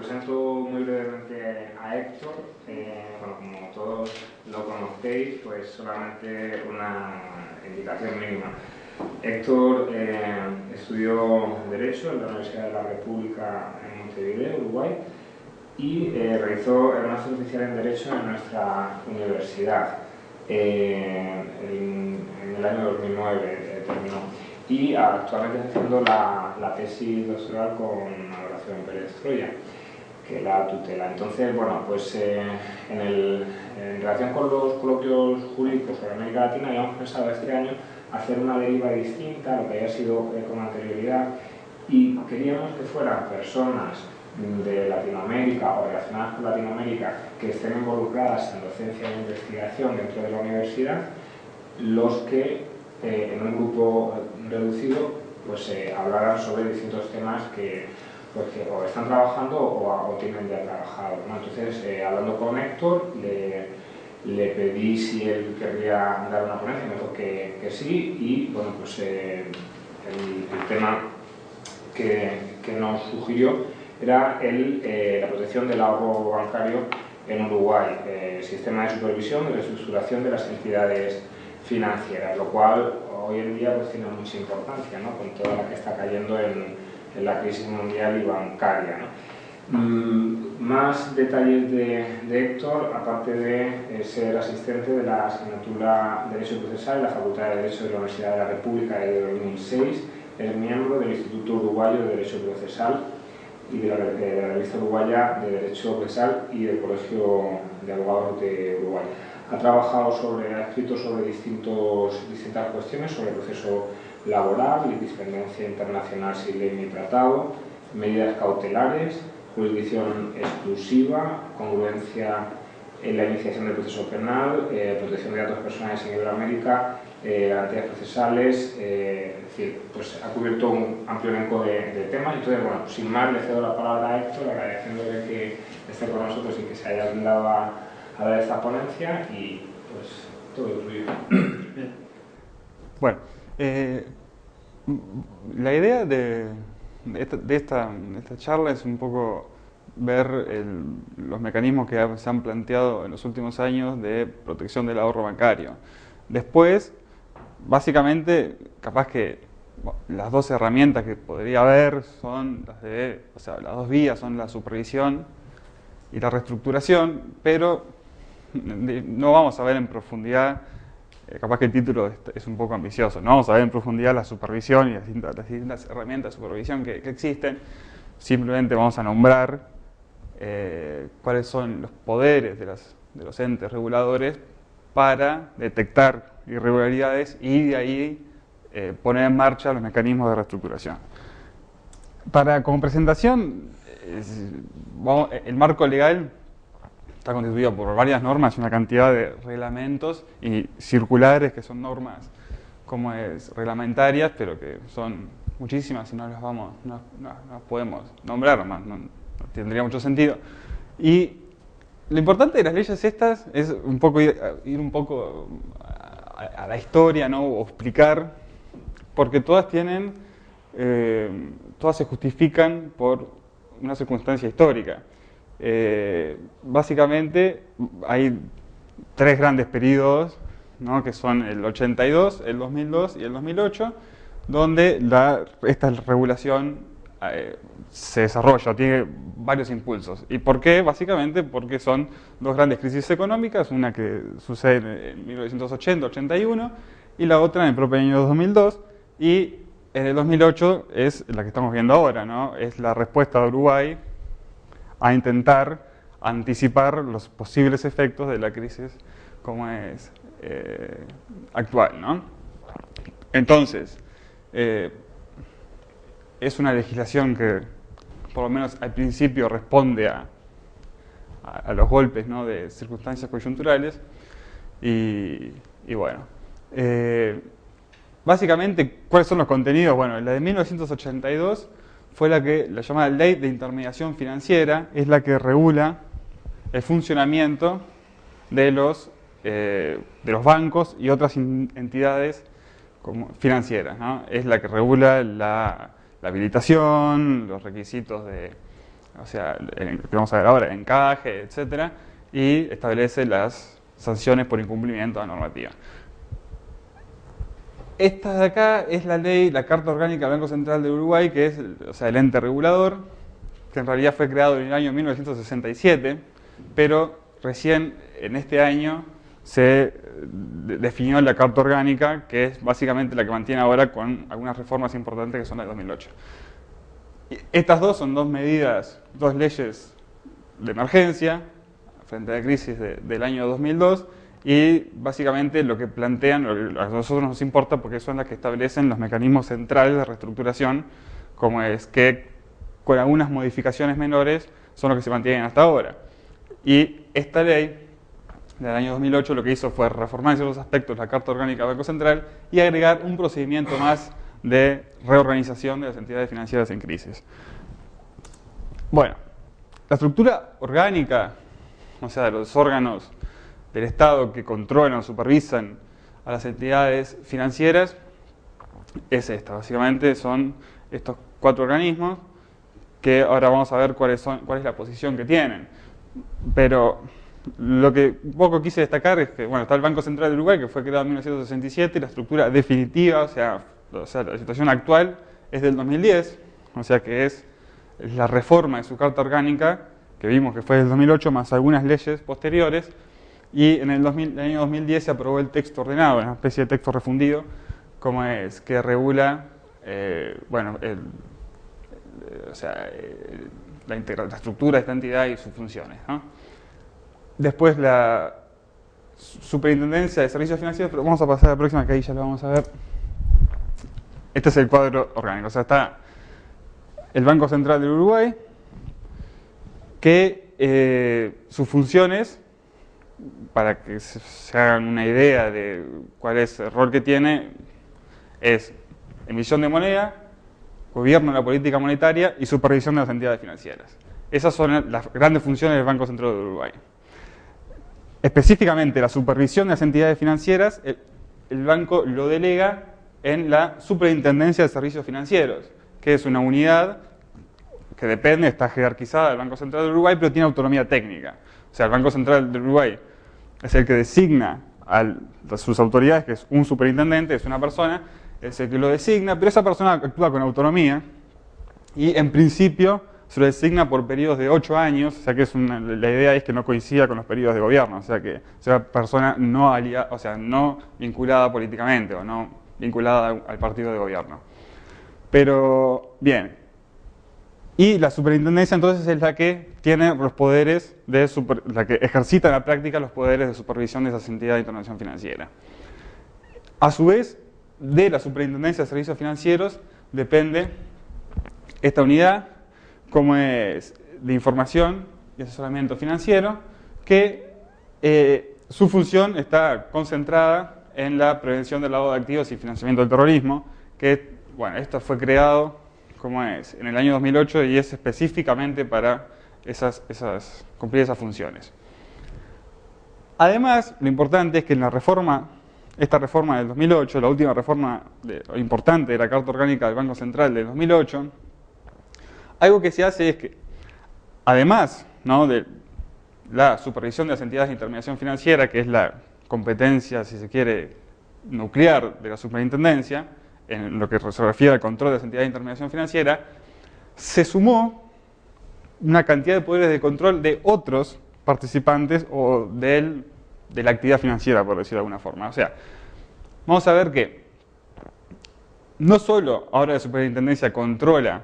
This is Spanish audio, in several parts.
presento muy brevemente a Héctor. Bueno, como todos lo conocéis, pues solamente una indicación mínima. Héctor estudió Derecho en la Universidad de la República en Montevideo, Uruguay, y realizó el máster oficial en Derecho en nuestra universidad. En el año 2009 terminó. Y actualmente está haciendo la tesis doctoral con Horacio Pérez Troya, que la tutela. Entonces, bueno, pues en relación con los coloquios jurídicos sobre América Latina, habíamos pensado este año hacer una deriva distinta a lo que había sido con anterioridad, y queríamos que fueran personas de Latinoamérica o relacionadas con Latinoamérica que estén involucradas en docencia e investigación dentro de la universidad, los que en un grupo reducido pues hablaran sobre distintos temas que o están trabajando o tienen ya trabajado, ¿no? Entonces, hablando con Héctor, le pedí si él querría dar una ponencia, me dijo que sí, y bueno, pues el tema que nos sugirió era la protección del ahorro bancario en Uruguay, sistema de supervisión y reestructuración de las entidades financieras, lo cual hoy en día pues tiene mucha importancia, ¿no? Con toda la que está cayendo en la crisis mundial y bancaria, ¿no? Más detalles de Héctor, aparte de ser asistente de la asignatura Derecho Procesal en la Facultad de Derecho de la Universidad de la República desde 2006, es miembro del Instituto Uruguayo de Derecho Procesal y de la Revista Uruguaya de Derecho Procesal y del Colegio de Abogados de Uruguay. Ha escrito sobre distintas cuestiones sobre el proceso laboral, independencia internacional sin ley ni tratado, medidas cautelares, jurisdicción exclusiva, congruencia en la iniciación del proceso penal, protección de datos personales en Iberoamérica, garantías procesales, es decir, pues ha cubierto un amplio elenco de temas. Entonces, bueno, sin más, le cedo la palabra a Héctor, agradeciéndole que esté con nosotros y que se haya brindado a dar esta ponencia, y pues todo tuyo. Bueno, la idea de esta charla es un poco ver los mecanismos que se han planteado en los últimos años de protección del ahorro bancario. Después, básicamente, capaz que las dos herramientas que podría haber son las dos vías son la supervisión y la reestructuración, pero no vamos a ver en profundidad, capaz que el título es un poco ambicioso, no vamos a ver en profundidad la supervisión y las distintas herramientas de supervisión que existen. Simplemente vamos a nombrar cuáles son los poderes de los entes reguladores para detectar irregularidades y de ahí poner en marcha los mecanismos de reestructuración. Como presentación, el marco legal está constituido por varias normas y una cantidad de reglamentos y circulares que son normas reglamentarias, pero que son muchísimas y no las podemos nombrar, no tendría mucho sentido. Y lo importante de las leyes estas es ir un poco a la historia, ¿no? O explicar, porque todas se justifican por una circunstancia histórica. Básicamente hay tres grandes periodos, ¿no? Que son el 82, el 2002 y el 2008, donde esta regulación se desarrolla, tiene varios impulsos. ¿Y por qué? Básicamente porque son dos grandes crisis económicas, una que sucede en 1980-81 y la otra en el propio año 2002, y en el 2008 es la que estamos viendo ahora, ¿no? Es la respuesta de Uruguay a intentar anticipar los posibles efectos de la crisis como es actual, ¿no? Entonces, es una legislación que, por lo menos al principio, responde a los golpes, ¿no? De circunstancias coyunturales y bueno. Básicamente, ¿cuáles son los contenidos? Bueno, la de 1982 fue la llamada Ley de Intermediación Financiera, es la que regula el funcionamiento de los bancos y otras entidades financieras, ¿no? Es la que regula la habilitación, los requisitos o sea, que vamos a ver ahora, encaje, etcétera, y establece las sanciones por incumplimiento de la normativa. Esta de acá es la ley, la Carta Orgánica del Banco Central de Uruguay, que es, o sea, el ente regulador, que en realidad fue creado en el año 1967, pero recién en este año se definió la Carta Orgánica, que es básicamente la que mantiene ahora con algunas reformas importantes que son las de 2008. Estas dos son dos medidas, dos leyes de emergencia frente a la crisis del año 2002, y básicamente lo que plantean, a nosotros nos importa porque son las que establecen los mecanismos centrales de reestructuración, como es que con algunas modificaciones menores son los que se mantienen hasta ahora. Y esta ley del año 2008 lo que hizo fue reformar en ciertos aspectos la Carta Orgánica del Banco Central y agregar un procedimiento más de reorganización de las entidades financieras en crisis. Bueno, la estructura orgánica, o sea, de los órganos del Estado que controlan o supervisan a las entidades financieras, es esta. Básicamente son estos 4 organismos que ahora vamos a ver cuál es la posición que tienen. Pero lo que un poco quise destacar es que, bueno, está el Banco Central de Uruguay, que fue creado en 1967, y la estructura definitiva, o sea, la situación actual es del 2010, o sea que es la reforma de su Carta Orgánica, que vimos que fue del 2008, más algunas leyes posteriores, y en el año 2010 se aprobó el texto ordenado, una especie de texto refundido, como es, que regula, la estructura de esta entidad y sus funciones, ¿no? Después la Superintendencia de Servicios Financieros, pero vamos a pasar a la próxima, que ahí ya lo vamos a ver. Este es el cuadro orgánico, o sea, está el Banco Central del Uruguay, que sus funciones, para que se hagan una idea de cuál es el rol que tiene, es emisión de moneda, gobierno de la política monetaria y supervisión de las entidades financieras. Esas son las grandes funciones del Banco Central de Uruguay. Específicamente, la supervisión de las entidades financieras, el banco lo delega en la Superintendencia de Servicios Financieros, que es una unidad que depende, está jerarquizada del Banco Central de Uruguay, pero tiene autonomía técnica. O sea, el Banco Central de Uruguay es el que designa a sus autoridades, que es un superintendente, es una persona, es el que lo designa, pero esa persona actúa con autonomía y en principio se lo designa por periodos de 8 años, o sea que la idea es que no coincida con los periodos de gobierno, o sea que sea persona no vinculada políticamente o no vinculada al partido de gobierno. Pero, bien, y la superintendencia entonces es la que tiene los poderes la que ejercita en la práctica los poderes de supervisión de esas entidades de intervención financiera. A su vez, de la Superintendencia de Servicios Financieros depende esta unidad, como es de información y asesoramiento financiero, que su función está concentrada en la prevención del lavado de activos y financiamiento del terrorismo, que, bueno, esto fue creado, como es, en el año 2008 y es específicamente para cumplir esas funciones. Además, lo importante es que en esta reforma del 2008, la última reforma importante de la Carta Orgánica del Banco Central del 2008, algo que se hace es que, además, ¿no?, de la supervisión de las entidades de intermediación financiera, que es la competencia, si se quiere, nuclear de la superintendencia, en lo que se refiere al control de las entidades de intermediación financiera, se sumó una cantidad de poderes de control de otros participantes o de la actividad financiera, por decirlo de alguna forma. O sea, vamos a ver que no solo ahora la superintendencia controla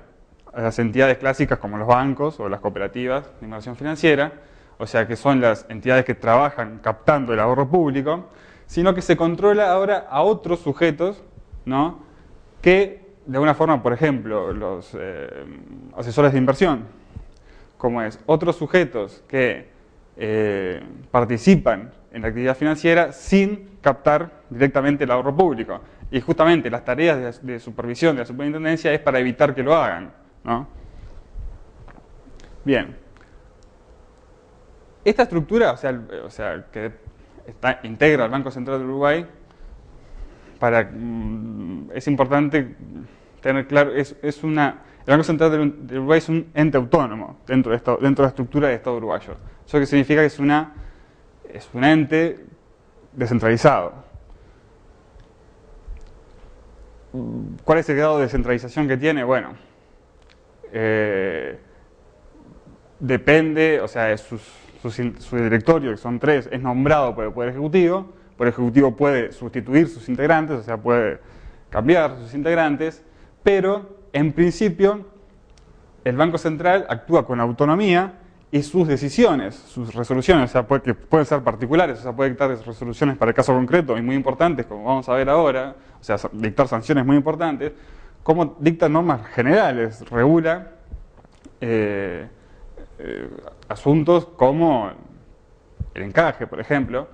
a las entidades clásicas como los bancos o las cooperativas de inversión financiera, o sea que son las entidades que trabajan captando el ahorro público, sino que se controla ahora a otros sujetos, ¿no?, que de alguna forma, por ejemplo, los asesores de inversión, como es otros sujetos que participan en la actividad financiera sin captar directamente el ahorro público. Y justamente las tareas de supervisión de la superintendencia es para evitar que lo hagan, ¿no? Bien. Esta estructura, o sea que integra el Banco Central de Uruguay, es importante tener claro, el Banco Central del Uruguay es un ente autónomo dentro de la estructura del Estado uruguayo. Eso que significa que es un ente descentralizado. ¿Cuál es el grado de descentralización que tiene? Bueno, depende, o sea, su directorio, que son 3, es nombrado por el Poder Ejecutivo. El Poder Ejecutivo puede sustituir sus integrantes, o sea, puede cambiar sus integrantes, pero en principio el Banco Central actúa con autonomía y sus decisiones, sus resoluciones, o sea, que pueden ser particulares, o sea, puede dictar resoluciones para el caso concreto y muy importantes, como vamos a ver ahora, o sea, dictar sanciones muy importantes, como dicta normas generales, regula asuntos como el encaje, por ejemplo.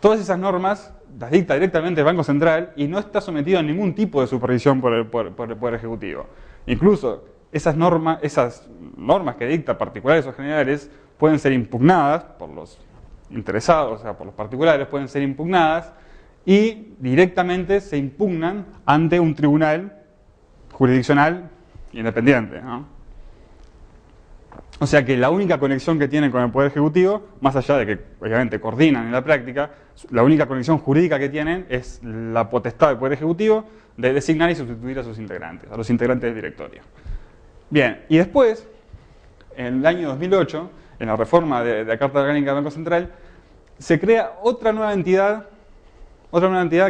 Todas esas normas las dicta directamente el Banco Central y no está sometido a ningún tipo de supervisión por el Poder Ejecutivo. Incluso esas normas que dicta, particulares o generales, pueden ser impugnadas por los interesados, o sea, por los particulares, pueden ser impugnadas y directamente se impugnan ante un tribunal jurisdiccional independiente, ¿no? O sea que la única conexión que tienen con el Poder Ejecutivo, más allá de que obviamente coordinan en la práctica, la única conexión jurídica que tienen es la potestad del Poder Ejecutivo de designar y sustituir a sus integrantes, a los integrantes del directorio. Bien, y después, en el año 2008, en la reforma de la Carta Orgánica del Banco Central, se crea otra nueva entidad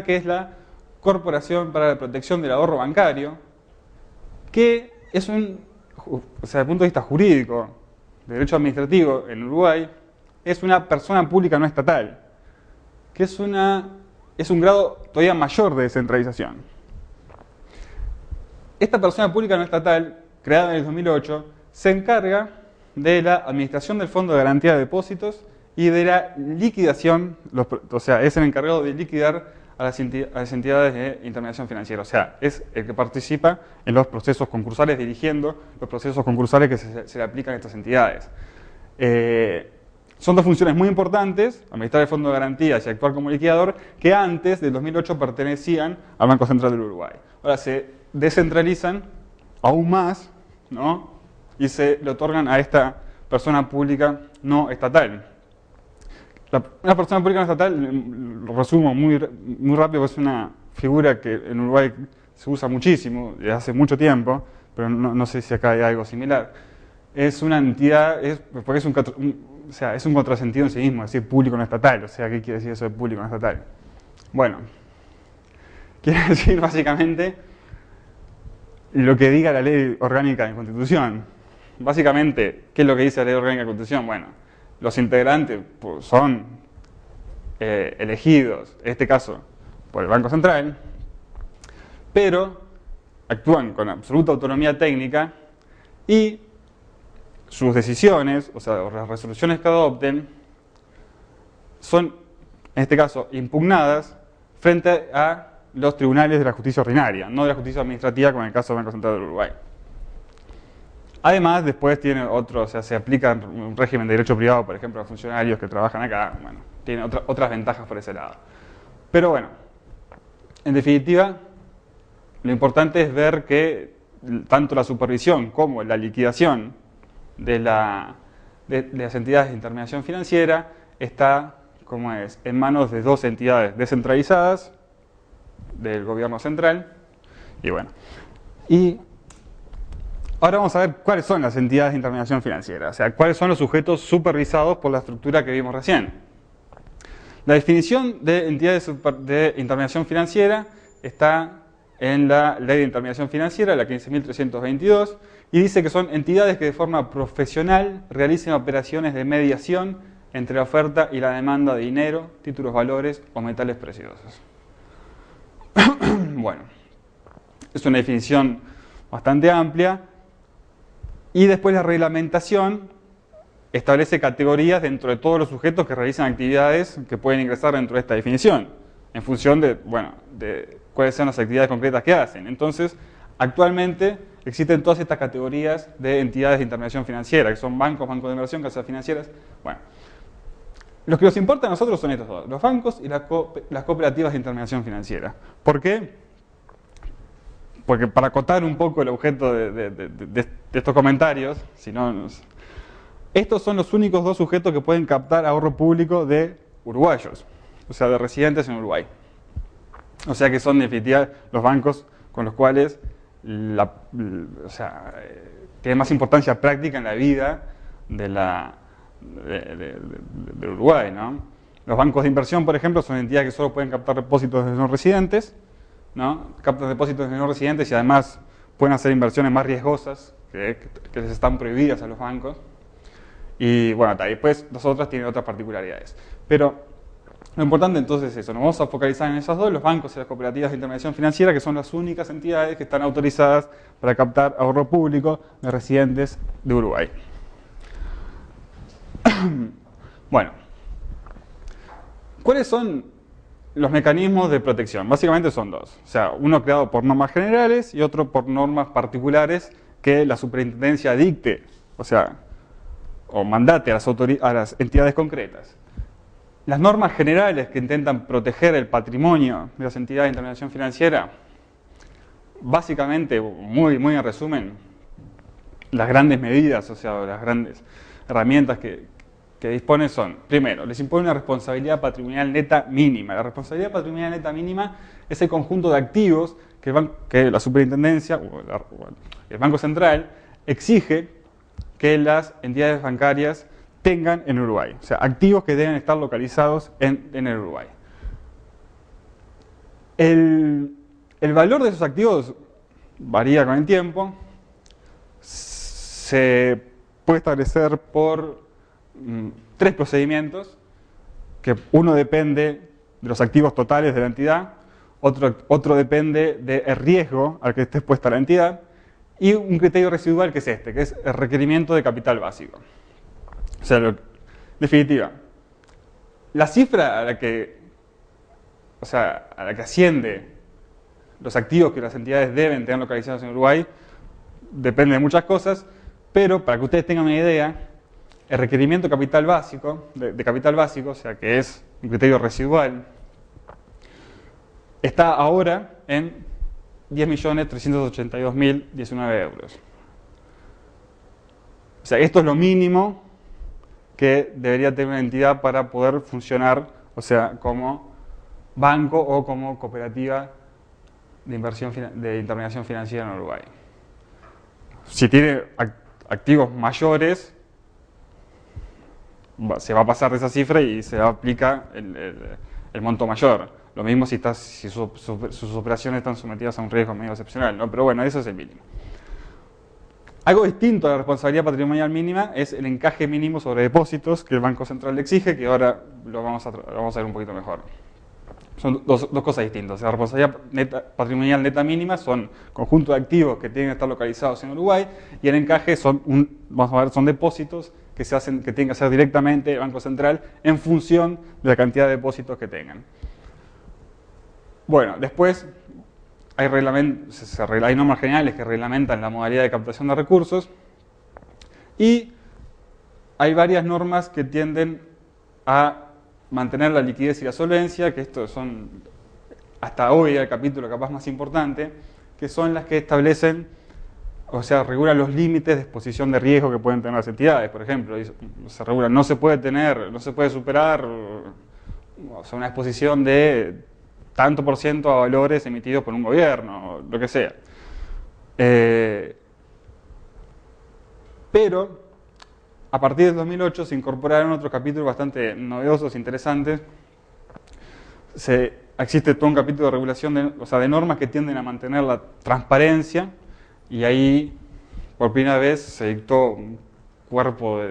que es la Corporación para la Protección del Ahorro Bancario, que es o sea, desde el punto de vista jurídico, de derecho administrativo en Uruguay, es una persona pública no estatal, que es un grado todavía mayor de descentralización. Esta persona pública no estatal, creada en el 2008, se encarga de la administración del Fondo de Garantía de Depósitos y de la liquidación, o sea, es el encargado de liquidar a las entidades de intermediación financiera. O sea, es el que participa en los procesos concursales, dirigiendo los procesos concursales que se le aplican a estas entidades. Son dos funciones muy importantes, administrar el Fondo de Garantías y actuar como liquidador, que antes del 2008 pertenecían al Banco Central del Uruguay. Ahora se descentralizan aún más, ¿no? Y se le otorgan a esta persona pública no estatal. Una persona pública no estatal, lo resumo muy rápido, es una figura que en Uruguay se usa muchísimo, desde hace mucho tiempo, pero no sé si acá hay algo similar. Es una entidad, porque es un contrasentido en sí mismo, es decir, público no estatal. O sea, ¿qué quiere decir eso de público no estatal? Bueno, quiere decir básicamente lo que diga la ley orgánica de Constitución. Básicamente, ¿qué es lo que dice la ley orgánica de Constitución? Bueno, los integrantes son elegidos, en este caso, por el Banco Central, pero actúan con absoluta autonomía técnica y sus decisiones, o sea, las resoluciones que adopten, son, en este caso, impugnadas frente a los tribunales de la justicia ordinaria, no de la justicia administrativa, como en el caso del Banco Central del Uruguay. Además, después tiene otro, o sea, se aplica un régimen de derecho privado, por ejemplo, a funcionarios que trabajan acá. Bueno, tiene otras ventajas por ese lado. Pero bueno, en definitiva, lo importante es ver que tanto la supervisión como la liquidación de las entidades de intermediación financiera está, como es, en manos de dos entidades descentralizadas del gobierno central. Y bueno, ahora vamos a ver cuáles son las entidades de intermediación financiera, o sea, cuáles son los sujetos supervisados por la estructura que vimos recién. La definición de entidades de intermediación financiera está en la Ley de Intermediación Financiera, la 15.322, y dice que son entidades que de forma profesional realicen operaciones de mediación entre la oferta y la demanda de dinero, títulos, valores o metales preciosos. Bueno, es una definición bastante amplia. Y después la reglamentación establece categorías dentro de todos los sujetos que realizan actividades que pueden ingresar dentro de esta definición, en función de cuáles son las actividades concretas que hacen. Entonces, actualmente existen todas estas categorías de entidades de intermediación financiera, que son bancos, bancos de inversión, casas financieras. Bueno, los que nos importan a nosotros son estos dos, los bancos y las cooperativas de intermediación financiera. ¿Por qué? porque para acotar un poco el objeto de estos comentarios, si no, estos son los únicos dos sujetos que pueden captar ahorro público de uruguayos, o sea, de residentes en Uruguay. O sea que son, en definitiva, los bancos con los cuales tiene más importancia práctica en la vida de Uruguay, ¿no? Los bancos de inversión, por ejemplo, son entidades que solo pueden captar depósitos de no residentes, ¿no? Captan depósitos de no residentes y además pueden hacer inversiones más riesgosas que les están prohibidas a los bancos. Y bueno, después las otras tienen otras particularidades. Pero lo importante entonces es eso, nos vamos a focalizar en esas dos, los bancos y las cooperativas de intermediación financiera, que son las únicas entidades que están autorizadas para captar ahorro público de residentes de Uruguay. Bueno, ¿cuáles son los mecanismos de protección? Básicamente son dos, o sea, uno creado por normas generales y otro por normas particulares que la superintendencia dicte, o mandate a las entidades concretas. Las normas generales que intentan proteger el patrimonio de las entidades de intermediación financiera, básicamente, muy en resumen, las grandes medidas, las grandes herramientas que dispone son, primero, les impone una responsabilidad patrimonial neta mínima. La responsabilidad patrimonial neta mínima es el conjunto de activos que la superintendencia o el Banco Central exige que las entidades bancarias tengan en Uruguay, o sea, activos que deben estar localizados en el Uruguay. El valor de esos activos varía con el tiempo, se puede establecer por tres procedimientos, que uno depende de los activos totales de la entidad, otro depende del riesgo al que esté expuesta la entidad, y un criterio residual que es que es el requerimiento de capital básico. O sea, en definitiva, la cifra a la que asciende los activos que las entidades deben tener localizados en Uruguay depende de muchas cosas, pero para que ustedes tengan una idea, el requerimiento de capital básico, o sea, que es un criterio residual, está ahora en 10.382.019 euros. O sea, esto es lo mínimo que debería tener una entidad para poder funcionar, o sea, como banco o como cooperativa de intermediación financiera en Uruguay. Si tiene activos mayores, se va a pasar de esa cifra y se aplica el monto mayor. Lo mismo si sus operaciones están sometidas a un riesgo medio excepcional, ¿no? Pero bueno, eso es el mínimo. Algo distinto a la responsabilidad patrimonial mínima es el encaje mínimo sobre depósitos que el Banco Central le exige, que ahora lo vamos a ver un poquito mejor. Son dos cosas distintas. La responsabilidad patrimonial neta mínima son conjunto de activos que tienen que estar localizados en Uruguay, y el encaje son depósitos que tienen que hacer directamente el Banco Central en función de la cantidad de depósitos que tengan. Bueno, después hay normas generales que reglamentan la modalidad de captación de recursos, y hay varias normas que tienden a mantener la liquidez y la solvencia, que estos son hasta hoy el capítulo capaz más importante, que son las que establecen, regulan los límites de exposición de riesgo que pueden tener las entidades. Por ejemplo, se regula, no se puede superar una exposición de tanto por ciento a valores emitidos por un gobierno, lo que sea. Pero a partir del 2008 se incorporaron otros capítulos bastante novedosos e interesantes. Existe todo un capítulo de regulación de normas que tienden a mantener la transparencia, y ahí por primera vez se dictó un cuerpo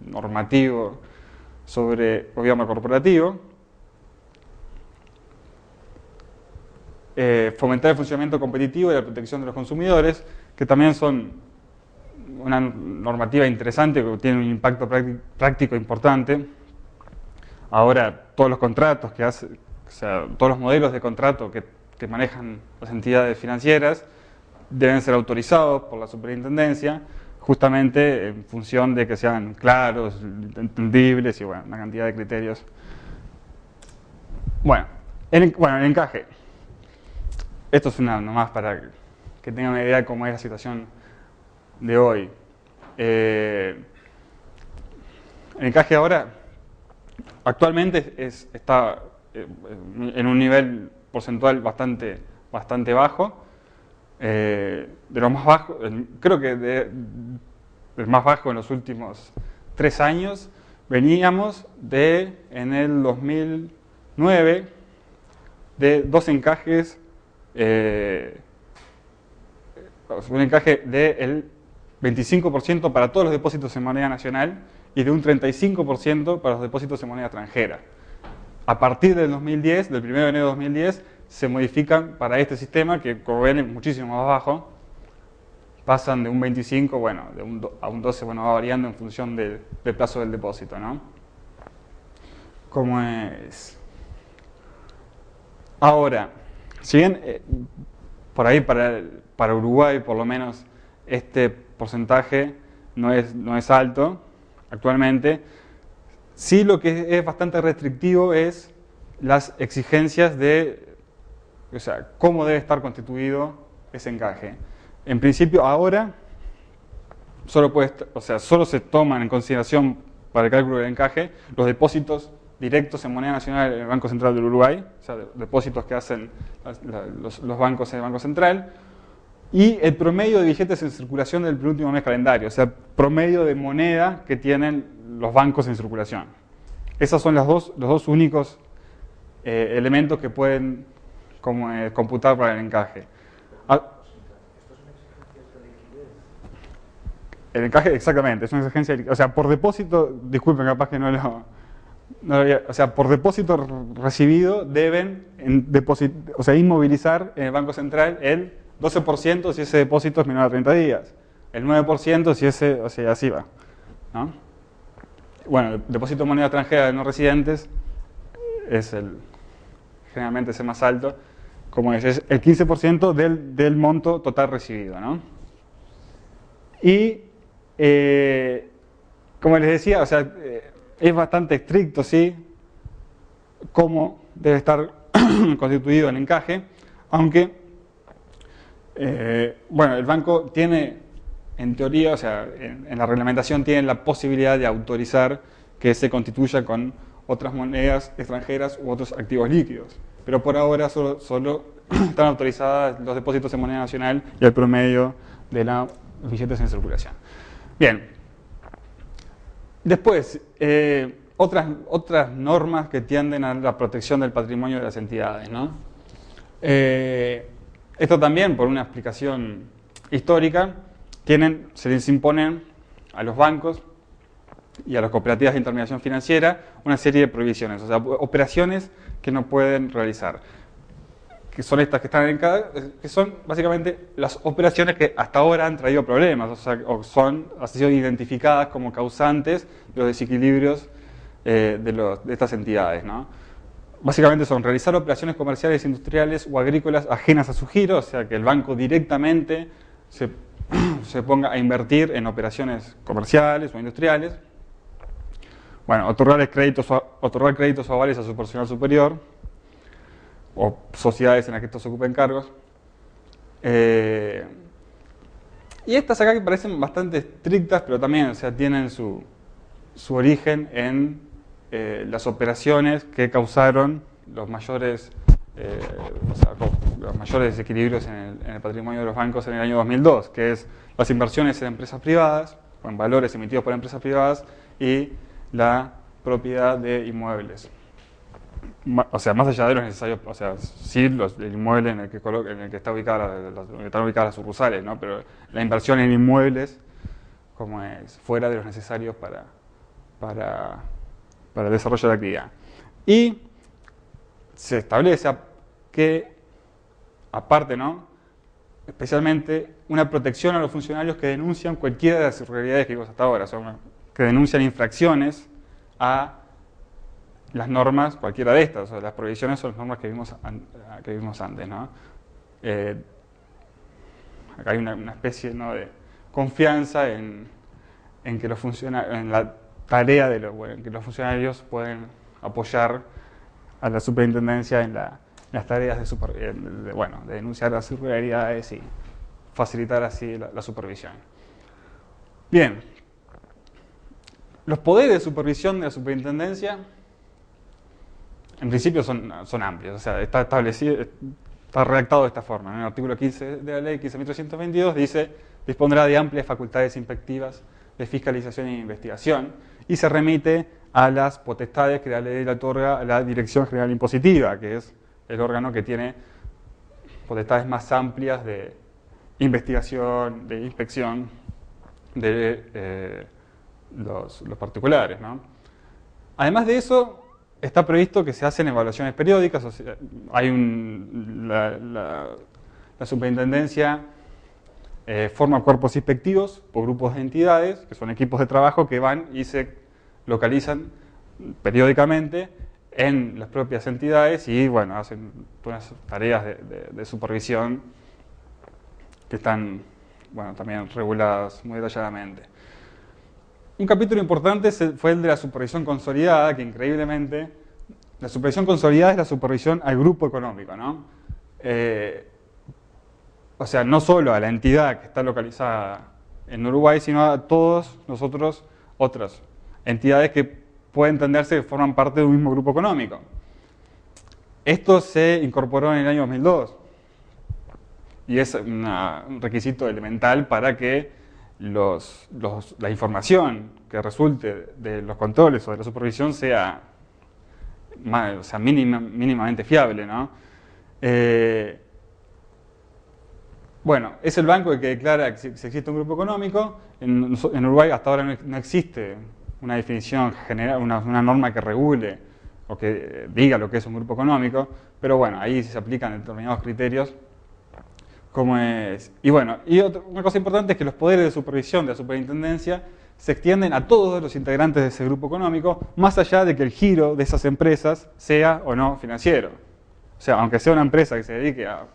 normativo sobre gobierno corporativo. Fomentar el funcionamiento competitivo y la protección de los consumidores, que también son una normativa interesante que tiene un impacto práctico importante. Ahora todos los contratos todos los modelos de contrato que manejan las entidades financieras deben ser autorizados por la superintendencia, justamente en función de que sean claros, entendibles y una cantidad de criterios. El encaje. Esto es nomás para que tengan una idea de cómo es la situación de hoy. El encaje ahora, actualmente está en un nivel porcentual bastante bajo, de los más bajos, creo que el más bajo en los últimos 3 años. Veníamos en el 2009, de 2 encajes, un encaje del 25% para todos los depósitos en moneda nacional y de un 35% para los depósitos en moneda extranjera. A partir del 2010, del 1 de enero de 2010, se modifican para este sistema, que como ven es muchísimo más bajo, pasan de un 25, bueno, a un 12, bueno, va variando en función del plazo del depósito, ¿no? ¿Cómo es? Ahora, si bien por ahí para Uruguay, por lo menos, este porcentaje no es alto actualmente, sí lo que es bastante restrictivo es las exigencias de, o sea, cómo debe estar constituido ese encaje. En principio, ahora, solo se toman en consideración para el cálculo del encaje los depósitos directos en moneda nacional en el Banco Central del Uruguay, o sea, depósitos que hacen los bancos en el Banco Central, y el promedio de billetes en circulación del penúltimo mes calendario, o sea, promedio de moneda que tienen los bancos en circulación. Esos son los dos únicos elementos que pueden computar para el encaje. El encaje, exactamente, es una exigencia, o sea, por depósito, disculpen, capaz que o sea, por depósito recibido deben inmovilizar en el Banco Central el 12% si ese depósito es menor a 30 días, el 9% si o sea, así va, ¿no? Bueno, el depósito de moneda extranjera de no residentes generalmente es el más alto, como es el 15% del monto total recibido, ¿no? Y, como les decía, o sea, es bastante estricto, ¿sí?, cómo debe estar constituido el encaje, aunque, bueno, el banco tiene, en teoría, o sea, en la reglamentación tiene la posibilidad de autorizar que se constituya con otras monedas extranjeras u otros activos líquidos, pero por ahora solo están autorizadas los depósitos en moneda nacional y el promedio de los billetes en circulación. Bien. Después, otras normas que tienden a la protección del patrimonio de las entidades, ¿no? Esto también, por una explicación histórica, se les imponen a los bancos y a las cooperativas de intermediación financiera una serie de prohibiciones, o sea, operaciones que no pueden realizar, que son estas que están que son básicamente las operaciones que hasta ahora han traído problemas, o sea, han sido identificadas como causantes de los desequilibrios de estas entidades, ¿no? Básicamente son realizar operaciones comerciales, industriales o agrícolas ajenas a su giro, o sea, que el banco directamente se ponga a invertir en operaciones comerciales o industriales. Bueno, otorgar créditos o avales a su personal superior, o sociedades en las que estos ocupen cargos. Y estas acá que parecen bastante estrictas, pero también, o sea, tienen su origen en las operaciones que causaron los mayores desequilibrios en el patrimonio de los bancos en el año 2002, que es las inversiones en empresas privadas, o en valores emitidos por empresas privadas, y la propiedad de inmuebles. O sea, más allá de los necesarios, o sea, sí el inmueble en el que están ubicadas las sucursales, ¿no? Pero la inversión en inmuebles, como es, fuera de los necesarios para el desarrollo de la actividad. Y se establece que, aparte, ¿no?, especialmente una protección a los funcionarios que denuncian cualquiera de las irregularidades que vimos hasta ahora, o sea, que denuncian infracciones a las normas, cualquiera de estas, o sea, las prohibiciones son las normas que vimos antes, ¿no? Acá hay una especie, ¿no?, de confianza en que en la tarea en que los funcionarios pueden apoyar a la superintendencia en las tareas de denunciar las irregularidades facilitar así la supervisión. Bien, los poderes de supervisión de la superintendencia en principio son amplios, o sea, está establecido, está redactado de esta forma. En el artículo 15 de la ley 15.322 dice: dispondrá de amplias facultades inspectivas de fiscalización e investigación, y se remite a las potestades que la ley le otorga a la Dirección General Impositiva, que es el órgano que tiene potestades más amplias de investigación, de inspección de los particulares, ¿no? Además de eso, está previsto que se hacen evaluaciones periódicas, o sea, hay la superintendencia forma cuerpos inspectivos por grupos de entidades, que son equipos de trabajo que van y se localizan periódicamente en las propias entidades y, bueno, hacen unas tareas de supervisión que están, bueno, también reguladas muy detalladamente. Un capítulo importante fue el de la supervisión consolidada, que increíblemente, la supervisión consolidada es la supervisión al grupo económico, ¿no? O sea, no solo a la entidad que está localizada en Uruguay, sino a todos nosotros, otras entidades que pueden entenderse que forman parte de un mismo grupo económico. Esto se incorporó en el año 2002 y es un requisito elemental para que la información que resulte de los controles o de la supervisión sea mínimamente fiable, ¿no? Bueno, es el banco el que declara que si existe un grupo económico. En Uruguay hasta ahora no existe una definición general, una norma que regule o que diga lo que es un grupo económico, pero bueno, ahí se aplican determinados criterios. Como es. Y bueno, una cosa importante es que los poderes de supervisión de la superintendencia se extienden a todos los integrantes de ese grupo económico, más allá de que el giro de esas empresas sea o no financiero. O sea, aunque sea una empresa que se dedique a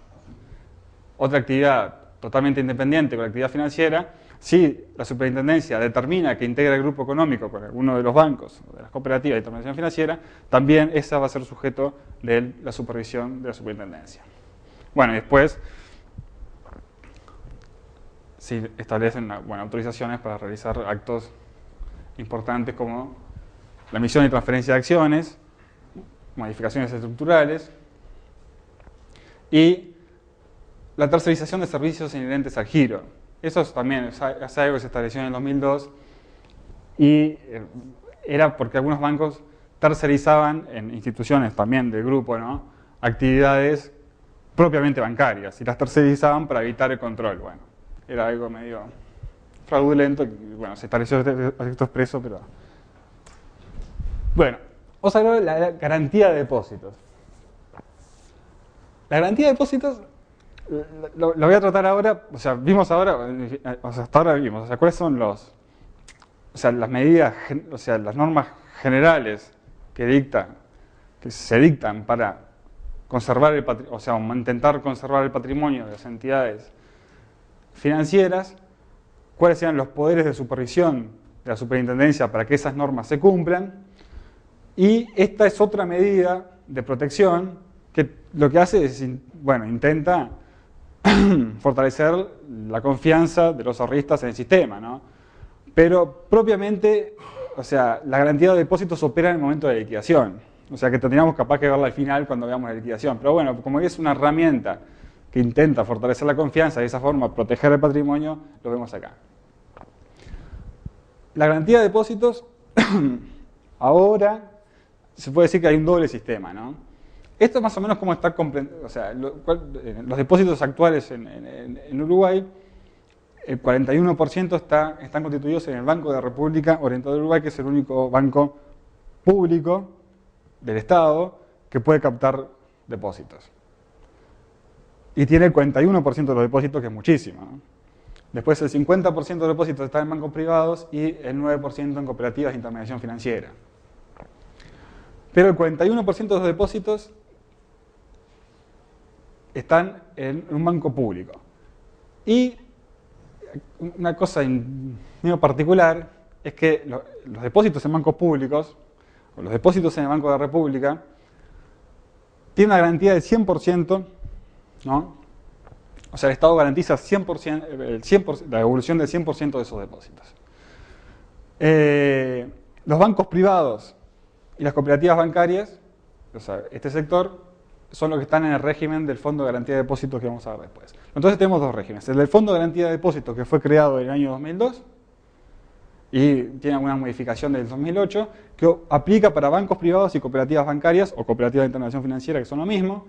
otra actividad totalmente independiente con la actividad financiera, si la superintendencia determina que integra el grupo económico con alguno de los bancos o de las cooperativas de intermediación financiera, también esa va a ser sujeto de la supervisión de la superintendencia. Bueno, y después sí establecen autorizaciones para realizar actos importantes como la emisión y transferencia de acciones, modificaciones estructurales y la tercerización de servicios inherentes al giro. Eso también es algo que se estableció en el 2002 y era porque algunos bancos tercerizaban en instituciones también del grupo, ¿no?, actividades propiamente bancarias y las tercerizaban para evitar el control. Bueno, era algo medio fraudulento, bueno, se estableció esto expreso, pero... Bueno, vamos a hablar de la garantía de depósitos. La garantía de depósitos lo voy a tratar ahora, o sea, vimos ahora, o sea, hasta ahora vimos, o sea, cuáles son las medidas, o sea, las normas generales que se dictan para conservar el patrimonio, o sea, intentar conservar el patrimonio de las entidades financieras, cuáles sean los poderes de supervisión de la superintendencia para que esas normas se cumplan, y esta es otra medida de protección que lo que hace es, bueno, intenta fortalecer la confianza de los ahorristas en el sistema, ¿no? Pero propiamente, o sea, la garantía de depósitos opera en el momento de la liquidación, o sea que tendríamos capaz que verla al final cuando veamos la liquidación, pero bueno, como es una herramienta que intenta fortalecer la confianza y de esa forma proteger el patrimonio, lo vemos acá. La garantía de depósitos, ahora se puede decir que hay un doble sistema, ¿no? Esto es más o menos como está comprendido, o sea, los depósitos actuales en Uruguay, el 41% están constituidos en el Banco de la República Oriental de Uruguay, que es el único banco público del Estado que puede captar depósitos. Y tiene el 41% de los depósitos, que es muchísimo, ¿no? Después el 50% de los depósitos están en bancos privados y el 9% en cooperativas de intermediación financiera. Pero el 41% de los depósitos están en un banco público. Y una cosa medio particular es que los depósitos en bancos públicos, o los depósitos en el Banco de la República, tienen una garantía del 100%, ¿no? O sea, el Estado garantiza 100%, la devolución del 100% de esos depósitos. Los bancos privados y las cooperativas bancarias, o sea, este sector, son los que están en el régimen del Fondo de Garantía de Depósitos que vamos a ver después. Entonces tenemos dos regímenes. El del Fondo de Garantía de Depósitos, que fue creado en el año 2002 y tiene alguna modificación del 2008, que aplica para bancos privados y cooperativas bancarias o cooperativas de intermediación financiera, que son lo mismo.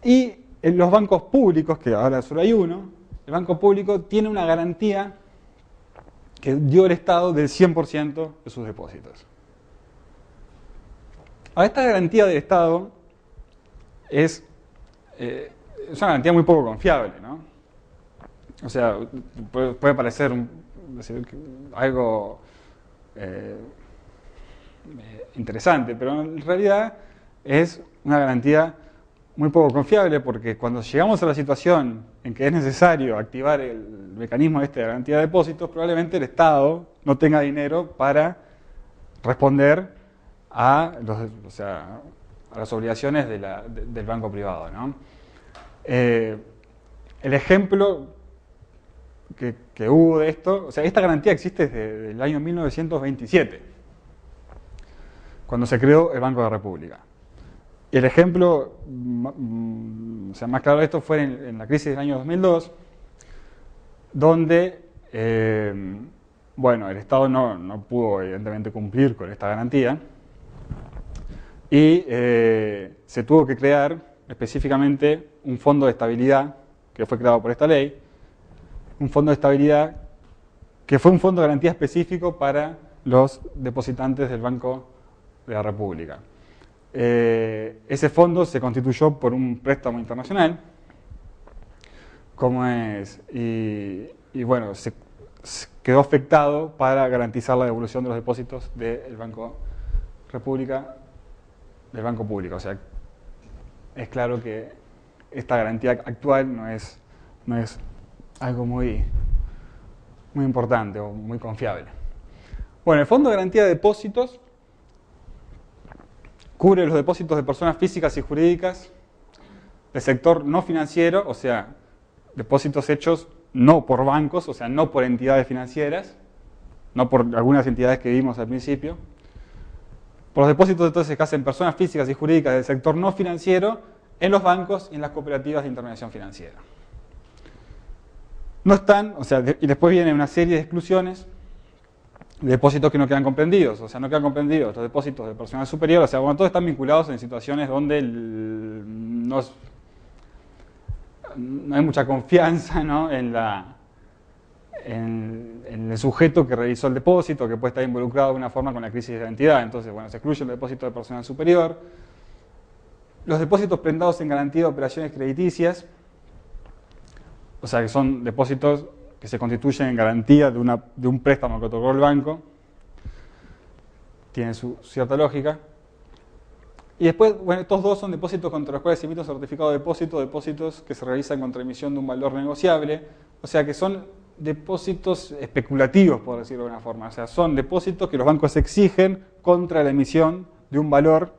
Y en los bancos públicos, que ahora solo hay uno, el banco público tiene una garantía que dio el Estado del 100% de sus depósitos. Ahora, esta garantía del Estado es una garantía muy poco confiable, ¿no? O sea, puede parecer algo interesante, pero en realidad es una garantía muy poco confiable, porque cuando llegamos a la situación en que es necesario activar el mecanismo de garantía de depósitos, probablemente el Estado no tenga dinero para responder a las obligaciones del banco privado, ¿no? El ejemplo que hubo de esto, o sea, esta garantía existe desde el año 1927, cuando se creó el Banco de la República. El ejemplo más claro de esto fue en la crisis del año 2002, donde el Estado no pudo evidentemente cumplir con esta garantía y se tuvo que crear específicamente un fondo de estabilidad que fue creado por esta ley, un fondo de estabilidad que fue un fondo de garantía específico para los depositantes del Banco de la República. Ese fondo se constituyó por un préstamo internacional, y bueno, se quedó afectado para garantizar la devolución de los depósitos del Banco República, del Banco Público. O sea, es claro que esta garantía actual no es algo muy importante o muy confiable. Bueno, el Fondo de Garantía de Depósitos cubre los depósitos de personas físicas y jurídicas del sector no financiero, o sea, depósitos hechos no por bancos, o sea, no por entidades financieras, no por algunas entidades que vimos al principio. Por los depósitos entonces que hacen personas físicas y jurídicas del sector no financiero en los bancos y en las cooperativas de intermediación financiera. No están, y después viene una serie de exclusiones de depósitos que no quedan comprendidos, o sea, no quedan comprendidos los depósitos de personal superior, o sea, todos están vinculados en situaciones donde no hay mucha confianza, ¿no?, en el sujeto que realizó el depósito, que puede estar involucrado de una forma con la crisis de la entidad. Entonces, se excluye el depósito de personal superior. Los depósitos prestados en garantía de operaciones crediticias, o sea, que son depósitos que se constituyen en garantía de un préstamo que otorgó el banco, tiene su cierta lógica. Y después, estos dos son depósitos contra los cuales se emite un certificado de depósito, depósitos que se realizan contra emisión de un valor negociable, o sea, que son depósitos especulativos, por decirlo de alguna forma. O sea, son depósitos que los bancos exigen contra la emisión de un valor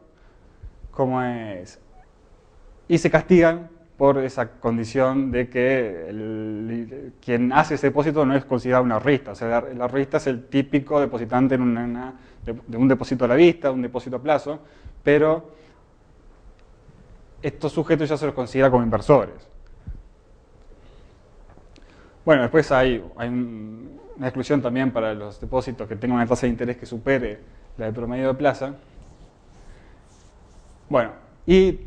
y se castigan por esa condición de que quien hace ese depósito no es considerado un ahorrista. O sea, el ahorrista es el típico depositante de un depósito a la vista, un depósito a plazo, pero estos sujetos ya se los considera como inversores. Bueno, después hay una exclusión también para los depósitos que tengan una tasa de interés que supere la del promedio de plaza. Bueno, y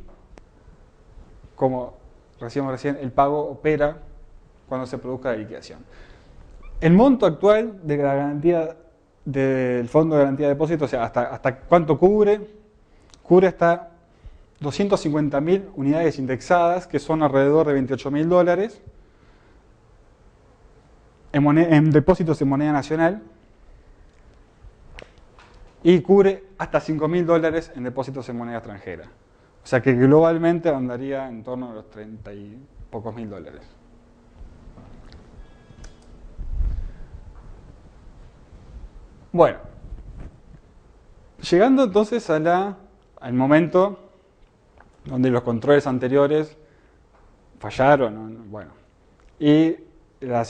como decíamos recién, el pago opera cuando se produzca la liquidación. El monto actual de la garantía del Fondo de Garantía de Depósitos, o sea, hasta cuánto cubre hasta 250.000 unidades indexadas, que son alrededor de $28.000, en depósitos en moneda nacional, y cubre hasta $5.000 en depósitos en moneda extranjera. O sea que globalmente andaría en torno a los 30 y pocos mil dólares. Bueno, llegando entonces al momento donde los controles anteriores fallaron, bueno. Y la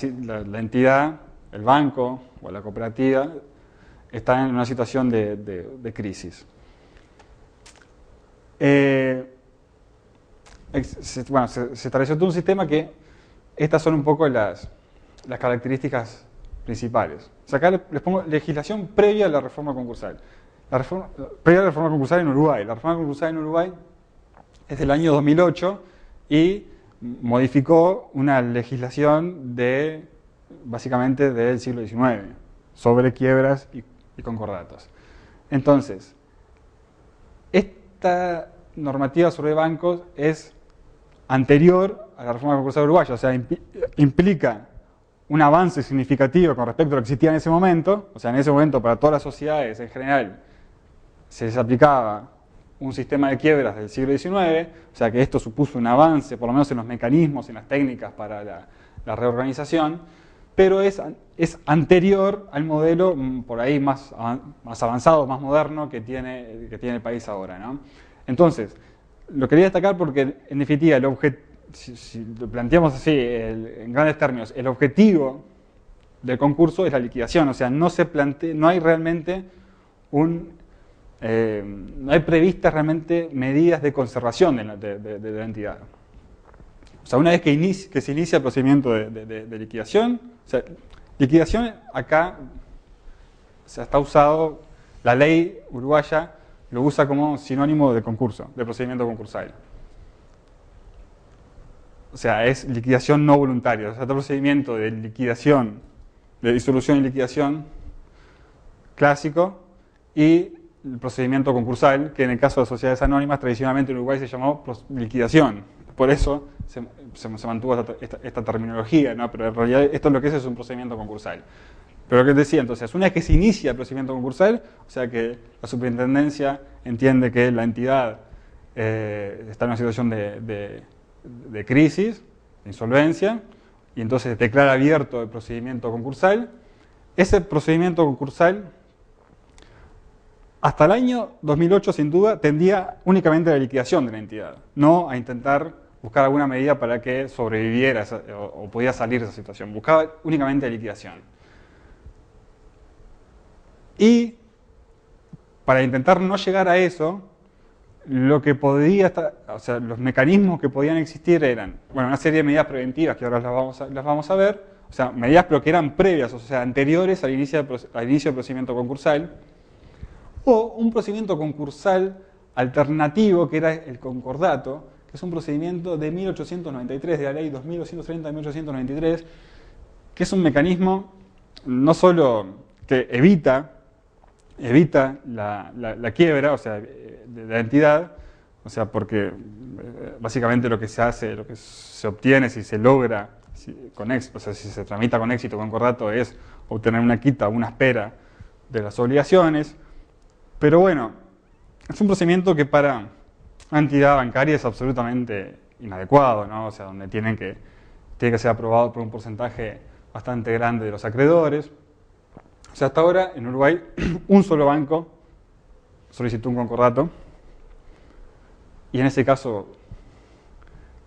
entidad, el banco o la cooperativa, está en una situación de crisis. Se estableció todo un sistema que estas son un poco las características principales. O sea, acá les pongo legislación previa a la reforma concursal. Previa a la reforma concursal en Uruguay. La reforma concursal en Uruguay es del año 2008 y modificó una legislación básicamente del siglo XIX sobre quiebras y concordatos. Entonces, esta normativa sobre bancos es anterior a la reforma concursal uruguaya, o sea, implica un avance significativo con respecto a lo que existía en ese momento. O sea, en ese momento para todas las sociedades en general se les aplicaba un sistema de quiebras del siglo XIX, o sea que esto supuso un avance, por lo menos en los mecanismos, en las técnicas para la reorganización, pero es anterior al modelo por ahí más avanzado, más moderno que tiene el país ahora, ¿no? Entonces, lo quería destacar porque en definitiva, si lo planteamos así, en grandes términos, el objetivo del concurso es la liquidación, o sea, no hay realmente no hay previstas realmente medidas de conservación de la entidad. O sea, una vez que se inicia el procedimiento de liquidación, o sea, liquidación acá está usado, la ley uruguaya lo usa como sinónimo de concurso, de procedimiento concursal. O sea, es liquidación no voluntaria. O sea, este procedimiento de liquidación, de disolución y liquidación clásico, y el procedimiento concursal, que en el caso de sociedades anónimas tradicionalmente en Uruguay se llamó liquidación. Por eso se mantuvo esta terminología, ¿no? Pero en realidad esto es lo que es un procedimiento concursal. Pero lo que decía, entonces, una vez que se inicia el procedimiento concursal, o sea que la superintendencia entiende que la entidad está en una situación de crisis, de insolvencia, y entonces declara abierto el procedimiento concursal. Ese procedimiento concursal, hasta el año 2008, sin duda, tendía únicamente a la liquidación de la entidad, no a intentar buscar alguna medida para que sobreviviera o pudiera salir de esa situación. Buscaba únicamente la liquidación. Y para intentar no llegar a eso, lo que podía estar, o sea, los mecanismos que podían existir eran, bueno, una serie de medidas preventivas que ahora las vamos a ver, o sea, medidas pero que eran previas, o sea, anteriores al inicio del procedimiento concursal, o un procedimiento concursal alternativo que era el concordato, que es un procedimiento de 1893, de la ley 2230 de 1893, que es un mecanismo no solo que evita la quiebra, o sea, de la entidad, o sea, porque básicamente lo que se hace, lo que se obtiene, si se logra o sea, si se tramita con éxito concordato, es obtener una quita o una espera de las obligaciones. Pero bueno, es un procedimiento que para una entidad bancaria es absolutamente inadecuado, ¿no? O sea, donde tiene que ser aprobado por un porcentaje bastante grande de los acreedores. O sea, hasta ahora en Uruguay un solo banco solicitó un concordato y en ese caso,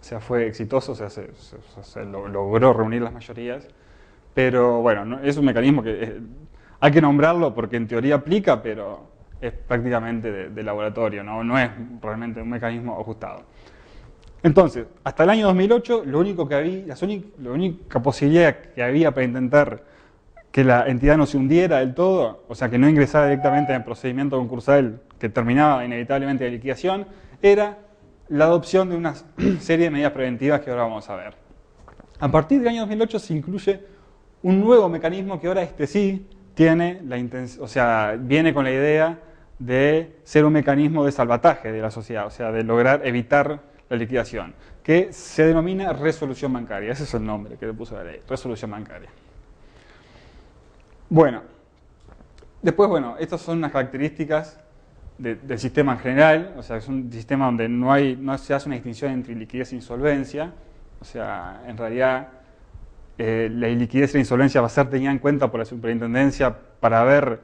o sea, fue exitoso, o sea, se logró reunir las mayorías, pero bueno, es un mecanismo que hay que nombrarlo porque en teoría aplica, pero es prácticamente de laboratorio, no es realmente un mecanismo ajustado. Entonces, hasta el año 2008, la única posibilidad que había para intentar que la entidad no se hundiera del todo, o sea, que no ingresara directamente en el procedimiento concursal que terminaba inevitablemente de liquidación, era la adopción de una serie de medidas preventivas que ahora vamos a ver. A partir del año 2008 se incluye un nuevo mecanismo que ahora sí tiene o sea, viene con la idea de ser un mecanismo de salvataje de la sociedad, o sea, de lograr evitar la liquidación, que se denomina resolución bancaria. Ese es el nombre que le puso la ley, resolución bancaria. Bueno, después, estas son unas características del sistema en general, o sea, es un sistema donde no se hace una distinción entre liquidez e insolvencia, o sea, en realidad la iliquidez y la insolvencia va a ser tenida en cuenta por la superintendencia para ver,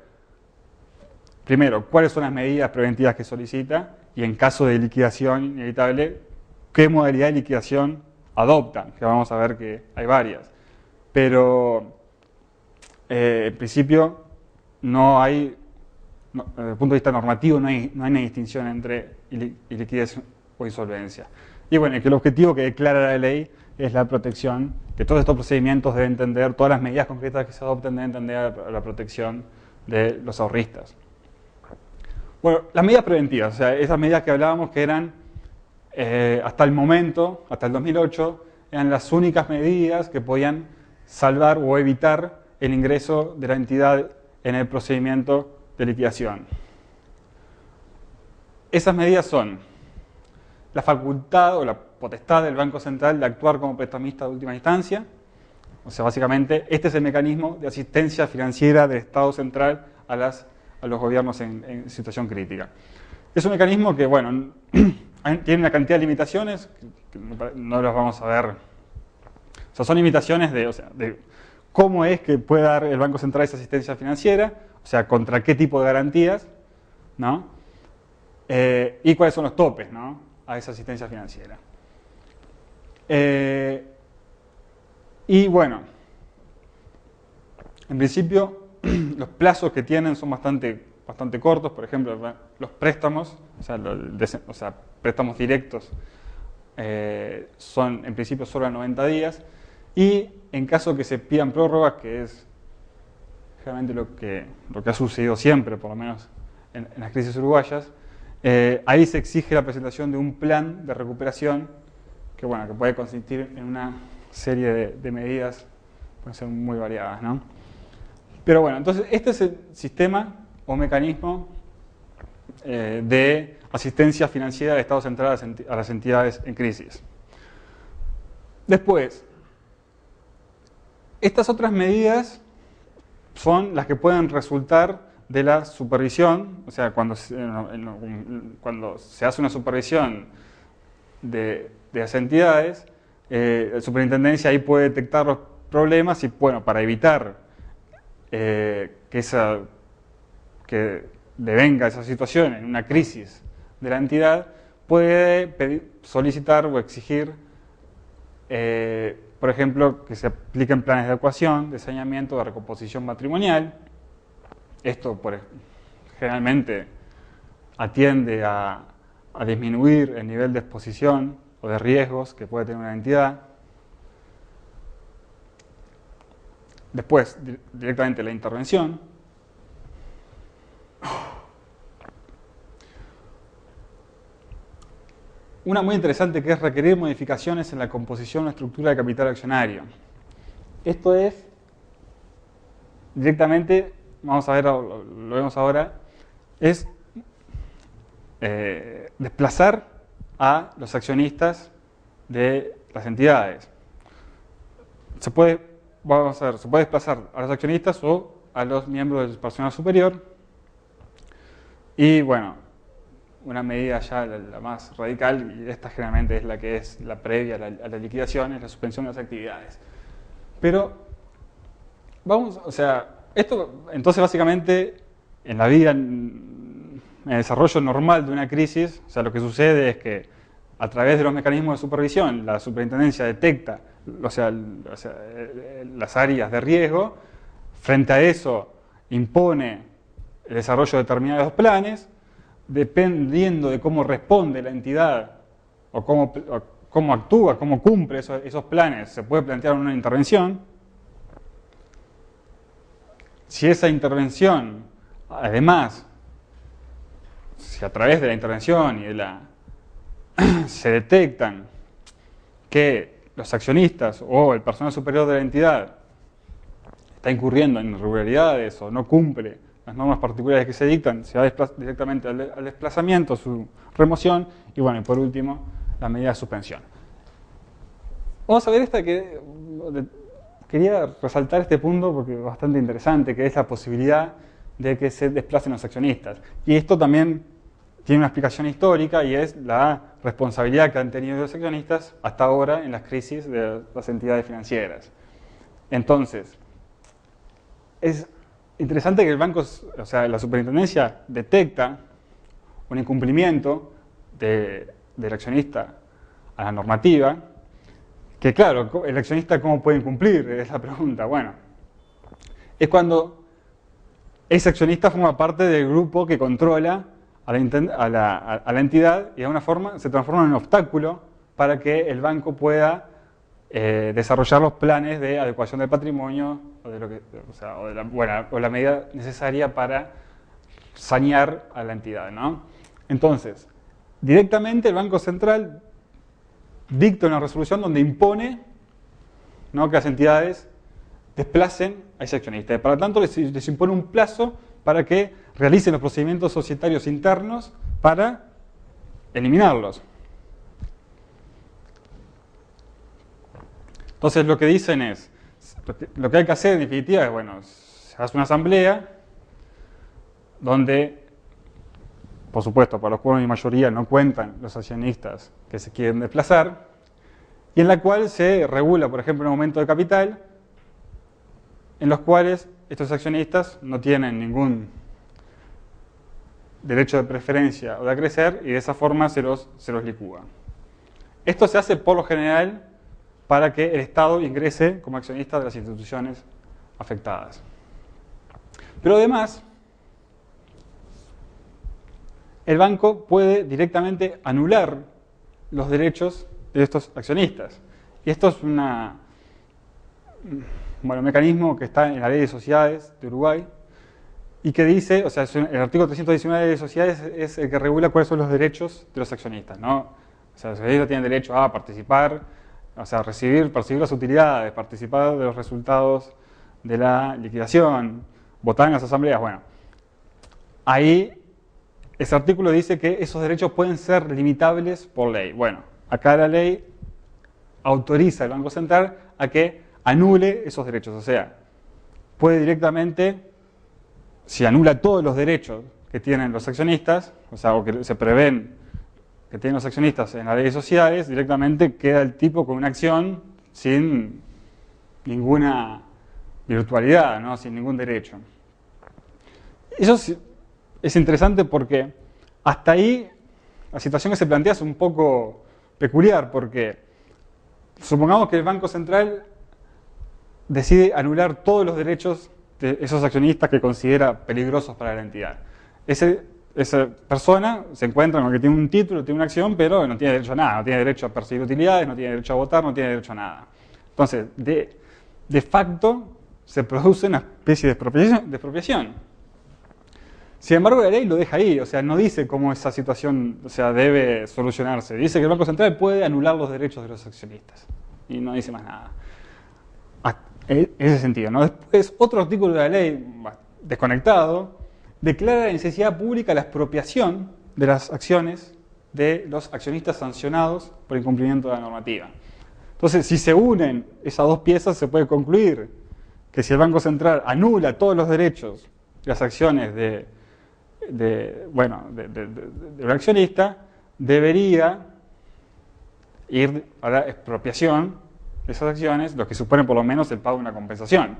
primero, cuáles son las medidas preventivas que solicita y en caso de liquidación inevitable, qué modalidad de liquidación adoptan, que vamos a ver que hay varias. Pero en principio no hay, desde el punto de vista normativo, no hay una distinción entre liquidez o insolvencia. Y bueno, que el objetivo que declara la ley es la protección, que todos estos procedimientos deben tender, todas las medidas concretas que se adopten deben tender a la protección de los ahorristas. Bueno, las medidas preventivas, o sea, esas medidas que hablábamos que eran, hasta el momento, hasta el 2008, eran las únicas medidas que podían salvar o evitar el ingreso de la entidad en el procedimiento de liquidación. Esas medidas son la facultad o la potestad del Banco Central de actuar como prestamista de última instancia. O sea, básicamente, este es el mecanismo de asistencia financiera del Estado Central a los gobiernos en situación crítica. Es un mecanismo que, bueno, tiene una cantidad de limitaciones, que no las vamos a ver. O sea, son limitaciones de cómo es que puede dar el Banco Central esa asistencia financiera, o sea, contra qué tipo de garantías, ¿no? Y cuáles son los topes, ¿no?, a esa asistencia financiera. Y bueno, en principio los plazos que tienen son bastante cortos. Por ejemplo, los préstamos, o sea, préstamos directos, son en principio solo a 90 días. Y en caso que se pidan prórrogas, que es generalmente lo que ha sucedido siempre, por lo menos en las crisis uruguayas, ahí se exige la presentación de un plan de recuperación que puede consistir en una serie de medidas, pueden ser muy variadas, ¿no? Pero bueno, entonces este es el sistema o mecanismo de asistencia financiera del Estado Central a las entidades en crisis. Después, estas otras medidas son las que pueden resultar de la supervisión, o sea, cuando se hace una supervisión de las entidades, la superintendencia ahí puede detectar los problemas y, bueno, para evitar que devenga esa situación en una crisis de la entidad, puede solicitar o exigir, por ejemplo, que se apliquen planes de adecuación, de saneamiento, de recomposición patrimonial. Esto generalmente atiende a disminuir el nivel de exposición o de riesgos que puede tener una entidad. Después, directamente la intervención. Una muy interesante, que es requerir modificaciones en la composición o estructura de capital accionario. Esto es directamente, vamos a ver, lo vemos ahora, es desplazar a los accionistas de las entidades. Se puede desplazar a los accionistas o a los miembros del personal superior. Y bueno, una medida ya la más radical, y esta generalmente es la que es la previa a la liquidación, es la suspensión de las actividades. Pero esto entonces básicamente en la vida, en el desarrollo normal de una crisis, o sea, lo que sucede es que a través de los mecanismos de supervisión, la superintendencia detecta, las áreas de riesgo, frente a eso impone el desarrollo de determinados planes, dependiendo de cómo responde la entidad o cómo actúa, cómo cumple esos planes, se puede plantear una intervención. Si esa intervención, además, si a través de la intervención se detectan que los accionistas o el personal superior de la entidad está incurriendo en irregularidades o no cumple las normas particulares que se dictan, se va directamente al desplazamiento, su remoción y, bueno, y por último, la medida de suspensión. Vamos a ver quería resaltar este punto porque es bastante interesante, que es la posibilidad de que se desplacen los accionistas. Y esto también tiene una explicación histórica, y es la responsabilidad que han tenido los accionistas hasta ahora en las crisis de las entidades financieras. Entonces, es interesante que la superintendencia detecta un incumplimiento del accionista a la normativa, Que claro, el accionista ¿cómo puede incumplir? Es la pregunta. Bueno, es cuando ese accionista forma parte del grupo que controla a la entidad y de alguna forma se transforma en un obstáculo para que el banco pueda desarrollar los planes de adecuación del patrimonio o la medida necesaria para sanear a la entidad, ¿no? Entonces, directamente el Banco Central dicta una resolución donde impone, ¿no?, que las entidades desplacen a ese accionista. Y por lo tanto, les impone un plazo para que realicen los procedimientos societarios internos para eliminarlos. Entonces, lo que dicen es, lo que hay que hacer en definitiva es, bueno, se hace una asamblea donde, por supuesto, para los cuales en mayoría no cuentan los accionistas que se quieren desplazar, y en la cual se regula, por ejemplo, un aumento de capital, en los cuales estos accionistas no tienen ningún derecho de preferencia o de acrecer, y de esa forma se los licúa. Esto se hace por lo general para que el Estado ingrese como accionista de las instituciones afectadas. Pero además, el banco puede directamente anular los derechos de estos accionistas. Y esto es un mecanismo que está en la Ley de Sociedades de Uruguay y que dice, o sea, el artículo 319 de la Ley de Sociedades es el que regula cuáles son los derechos de los accionistas, ¿no? O sea, los accionistas tienen derecho a participar, o sea, percibir las utilidades, participar de los resultados de la liquidación, votar en las asambleas. Bueno, ahí ese artículo dice que esos derechos pueden ser limitables por ley. Bueno, acá la ley autoriza al Banco Central a que anule esos derechos. O sea, puede directamente, si anula todos los derechos que tienen los accionistas, o sea, o que se prevén que tienen los accionistas en la ley de sociedades, directamente queda el tipo con una acción sin ninguna virtualidad, ¿no?, sin ningún derecho. Eso es interesante porque hasta ahí la situación que se plantea es un poco peculiar, porque supongamos que el Banco Central decide anular todos los derechos de esos accionistas que considera peligrosos para la entidad. Esa persona se encuentra con que tiene un título, tiene una acción, pero no tiene derecho a nada, no tiene derecho a percibir utilidades, no tiene derecho a votar, no tiene derecho a nada. Entonces, de facto, se produce una especie de expropiación. Sin embargo, la ley lo deja ahí, o sea, no dice cómo esa situación, o sea, debe solucionarse. Dice que el Banco Central puede anular los derechos de los accionistas. Y no dice más nada. En ese sentido, ¿no? Después, otro artículo de la ley, desconectado, declara la necesidad pública la expropiación de las acciones de los accionistas sancionados por incumplimiento de la normativa. Entonces, si se unen esas dos piezas, se puede concluir que si el Banco Central anula todos los derechos de las acciones de un accionista, debería ir a la expropiación de esas acciones, lo que supone por lo menos el pago de una compensación.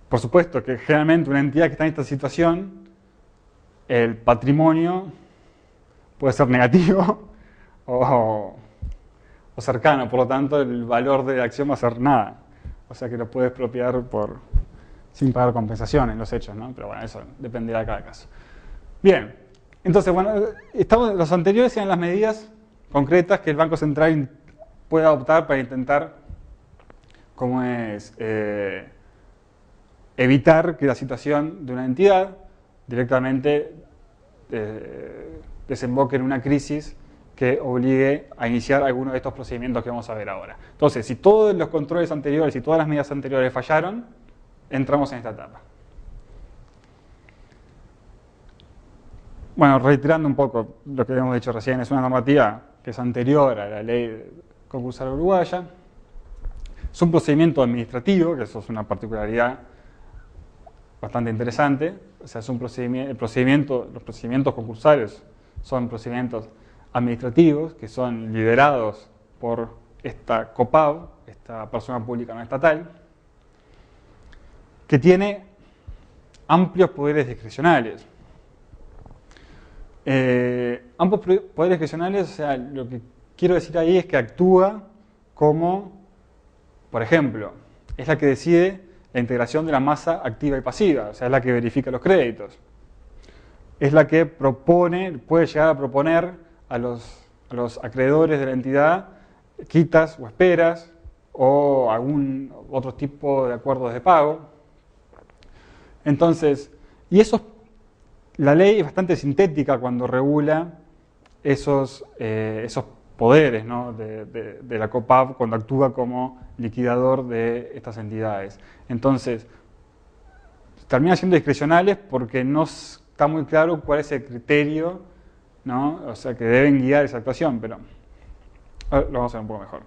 Por supuesto que generalmente una entidad que está en esta situación, el patrimonio puede ser negativo o cercano, por lo tanto el valor de la acción va a ser nada. O sea que lo puede expropiar sin pagar compensación en los hechos, ¿no? Pero bueno, eso dependerá de cada caso. Bien, entonces, bueno, los anteriores eran las medidas concretas que el Banco Central puede adoptar para intentar, evitar que la situación de una entidad directamente desemboque en una crisis que obligue a iniciar alguno de estos procedimientos que vamos a ver ahora. Entonces, si todos los controles anteriores y todas las medidas anteriores fallaron, entramos en esta etapa. Bueno, reiterando un poco lo que hemos dicho recién, es una normativa que es anterior a la ley concursal uruguaya. Es un procedimiento administrativo, que eso es una particularidad bastante interesante. O sea, es un procedimiento, los procedimientos concursales son procedimientos administrativos que son liderados por esta COPAV, esta persona pública no estatal, que tiene amplios poderes discrecionales. Ambos poderes discrecionales, o sea, lo que quiero decir ahí es que actúa como, por ejemplo, es la que decide la integración de la masa activa y pasiva, o sea, es la que verifica los créditos. Es la que propone, puede llegar a proponer a los acreedores de la entidad quitas o esperas o algún otro tipo de acuerdos de pago. Entonces, la ley es bastante sintética cuando regula esos poderes, ¿no?, de la COPAV cuando actúa como liquidador de estas entidades. Entonces, termina siendo discrecionales porque no está muy claro cuál es el criterio, ¿no?, o sea, que deben guiar esa actuación, pero lo vamos a ver un poco mejor.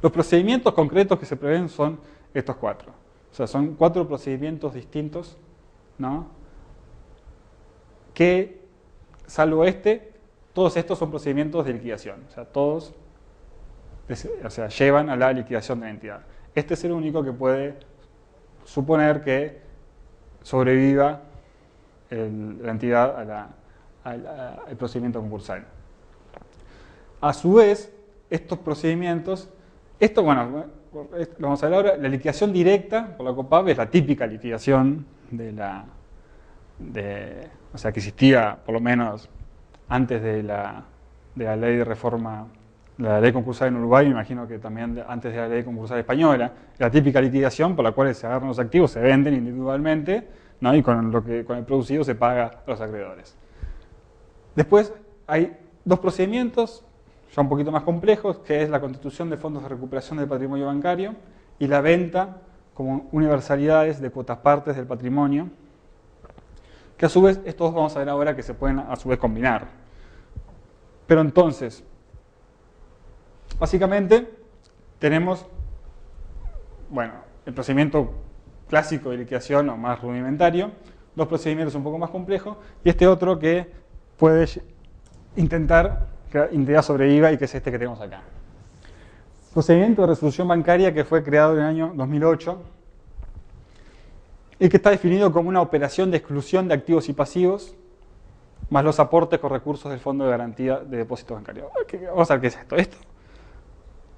Los procedimientos concretos que se prevén son estos 4. O sea, son 4 procedimientos distintos, ¿no?, que, salvo todos estos son procedimientos de liquidación. O sea, todos llevan a la liquidación de la entidad. Este es el único que puede suponer que sobreviva la entidad al procedimiento concursal. A su vez, estos procedimientos, lo vamos a ver ahora, la liquidación directa por la COPAV es la típica liquidación o sea, que existía por lo menos antes de la ley de reforma, la ley concursal en Uruguay, me imagino que también antes de la ley concursal española, la típica liquidación por la cual se agarran los activos, se venden individualmente, ¿no?, y con el producido se paga a los acreedores. Después hay 2 procedimientos ya un poquito más complejos, que es la constitución de fondos de recuperación del patrimonio bancario y la venta como universalidades de cuotas partes del patrimonio, que a su vez, estos vamos a ver ahora que se pueden a su vez combinar. Pero entonces, básicamente tenemos, el procedimiento clásico de liquidación o más rudimentario, 2 procedimientos un poco más complejos, y este otro que puede intentar crear entidad sobreviva y que es este que tenemos acá. Procedimiento de resolución bancaria que fue creado en el año 2008 y que está definido como una operación de exclusión de activos y pasivos más los aportes con recursos del Fondo de Garantía de Depósitos Bancarios. Vamos a ver qué es esto.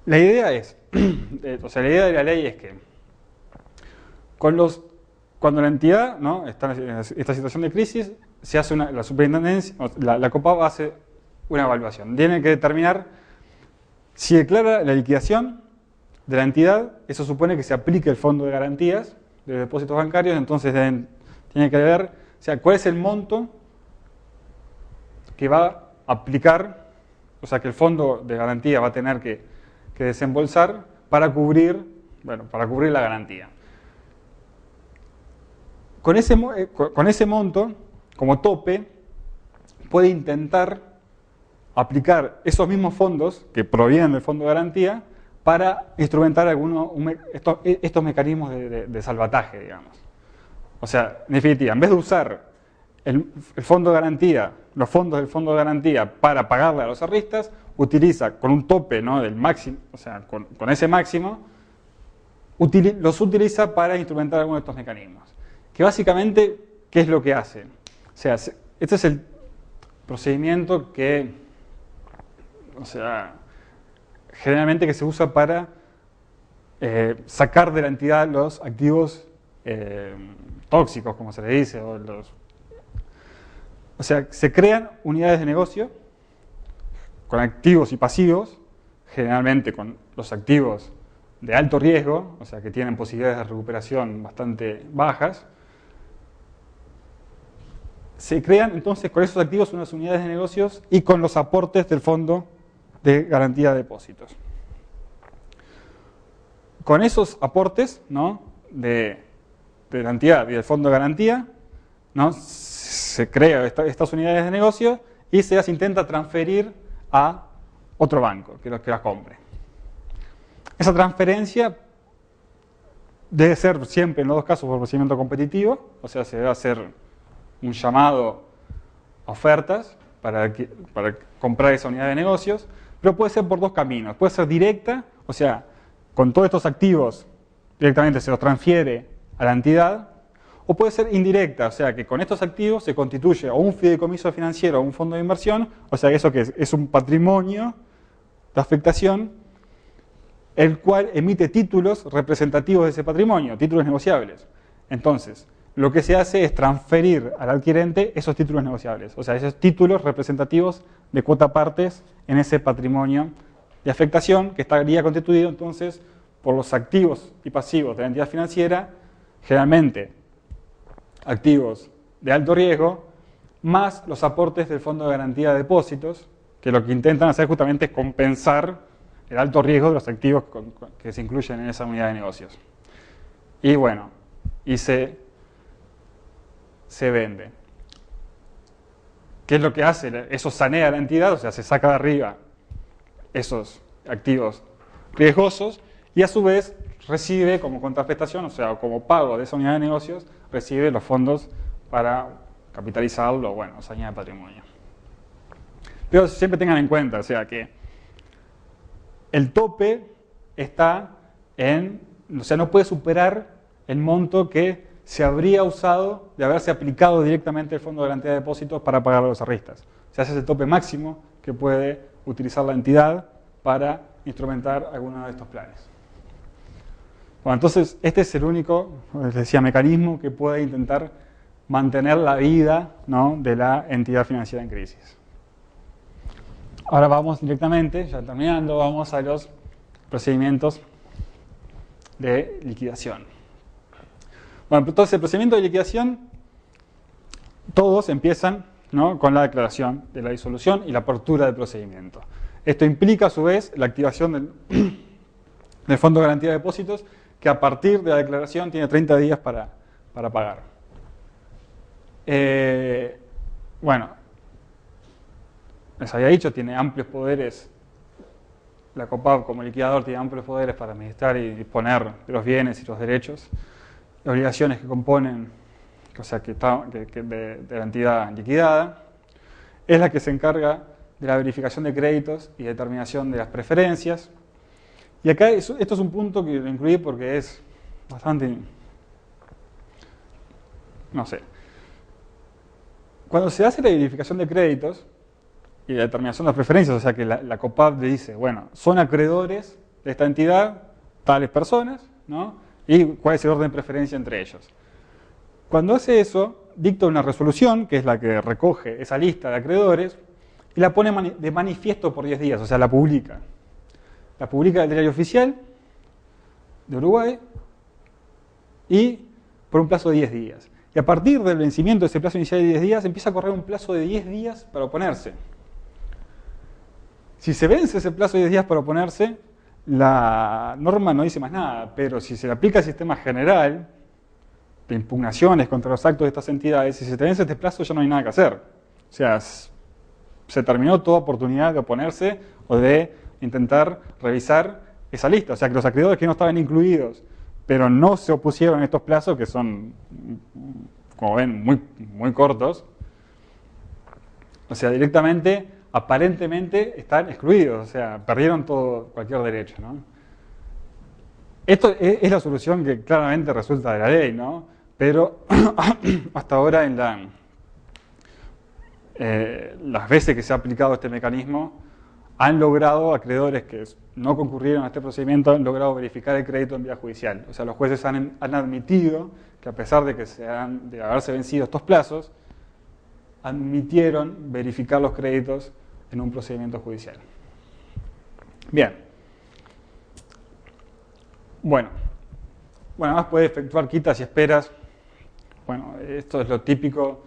La idea es, la idea de la ley es que cuando la entidad, ¿no?, está en esta situación de crisis, se hace la superintendencia, la COPAV hace una evaluación. Tiene que determinar si declara la liquidación de la entidad, eso supone que se aplique el Fondo de Garantías de Depósitos Bancarios, entonces tiene que ver, cuál es el monto que va a aplicar, o sea, que el Fondo de Garantía va a tener que desembolsar para cubrir la garantía. Con ese monto, como tope, puede intentar aplicar esos mismos fondos que provienen del Fondo de Garantía para instrumentar estos mecanismos de salvataje, digamos. O sea, en definitiva, en vez de usar el Fondo de Garantía, los fondos del Fondo de Garantía para pagarle a los ahorristas, utiliza con un tope, ¿no?, del máximo, o sea, con ese máximo, los utiliza para instrumentar algunos de estos mecanismos. Que básicamente, ¿qué es lo que hace? O sea, este es el procedimiento que, generalmente que se usa para sacar de la entidad los activos tóxicos, como se le dice, se crean unidades de negocio con activos y pasivos, generalmente con los activos de alto riesgo, o sea, que tienen posibilidades de recuperación bastante bajas. Se crean entonces con esos activos unas unidades de negocios y con los aportes del Fondo de Garantía de Depósitos. Con esos aportes, ¿no?, de la entidad y del Fondo de Garantía, ¿no?, se crean estas unidades de negocio y se las intenta transferir a otro banco que las compre. Esa transferencia debe ser siempre, en los 2 casos, por procedimiento competitivo, o sea, se debe hacer un llamado a ofertas para comprar esa unidad de negocios, pero puede ser por 2 caminos. Puede ser directa, o sea, con todos estos activos directamente se los transfiere a la entidad, o puede ser indirecta, o sea, que con estos activos se constituye o un fideicomiso financiero o un fondo de inversión, o sea, eso que es un patrimonio, de afectación, el cual emite títulos representativos de ese patrimonio, títulos negociables. Entonces, lo que se hace es transferir al adquirente esos títulos negociables, o sea, esos títulos representativos de cuota partes en ese patrimonio de afectación que estaría constituido entonces por los activos y pasivos de la entidad financiera, generalmente activos de alto riesgo, más los aportes del Fondo de Garantía de Depósitos, que lo que intentan hacer justamente es compensar el alto riesgo de los activos que se incluyen en esa unidad de negocios. Y bueno, y se vende. ¿Qué es lo que hace? Eso sanea la entidad, o sea, se saca de arriba esos activos riesgosos y a su vez recibe como contraprestación, o sea, como pago de esa unidad de negocios, recibe los fondos para capitalizarlo, bueno, se añade patrimonio. Pero siempre tengan en cuenta, o sea, que el tope está en, o sea, no puede superar el monto que se habría usado de haberse aplicado directamente el Fondo de Garantía de Depósitos para pagar a los ahorristas. O sea, ese es el tope máximo que puede utilizar la entidad para instrumentar alguno de estos planes. Bueno, entonces, este es el único, les decía, mecanismo que puede intentar mantener la vida, ¿no?, de la entidad financiera en crisis. Ahora vamos directamente, ya terminando, vamos a los procedimientos de liquidación. Bueno, entonces el procedimiento de liquidación, todos empiezan, ¿no?, con la declaración de la disolución y la apertura del procedimiento. Esto implica a su vez la activación del Fondo de Garantía de Depósitos, que a partir de la declaración tiene 30 días para pagar. Bueno, les había dicho, tiene amplios poderes, la COPAV como liquidador tiene amplios poderes para administrar y disponer de los bienes y los derechos, las obligaciones que componen, o sea, de la entidad liquidada. Es la que se encarga de la verificación de créditos y determinación de las preferencias. Y acá esto es un punto que lo incluí porque es bastante, no sé. Cuando se hace la verificación de créditos y la determinación de las preferencias, o sea que la COPAV le dice, bueno, son acreedores de esta entidad tales personas, ¿no?, y cuál es el orden de preferencia entre ellos. Cuando hace eso, dicta una resolución, que es la que recoge esa lista de acreedores, y la pone de manifiesto por 10 días, o sea, la publica. La publica en el Diario Oficial de Uruguay y por un plazo de 10 días. Y a partir del vencimiento de ese plazo inicial de 10 días, empieza a correr un plazo de 10 días para oponerse. Si se vence ese plazo de 10 días para oponerse, la norma no dice más nada, pero si se le aplica el sistema general de impugnaciones contra los actos de estas entidades, si se te vence este plazo ya no hay nada que hacer. O sea, se terminó toda oportunidad de oponerse o de intentar revisar esa lista. O sea, que los acreedores que no estaban incluidos, pero no se opusieron a estos plazos, que son, como ven, muy cortos, o sea, directamente, aparentemente, están excluidos, o sea, perdieron cualquier derecho, ¿no? Esto es la solución que claramente resulta de la ley, ¿no? Pero hasta ahora, las veces que se ha aplicado este mecanismo, han logrado, acreedores que no concurrieron a este procedimiento, han logrado verificar el crédito en vía judicial. O sea, los jueces han admitido que a pesar de haberse vencido estos plazos, admitieron verificar los créditos en un procedimiento judicial. Bien. Bueno, además puede efectuar quitas y esperas. Bueno, esto es lo típico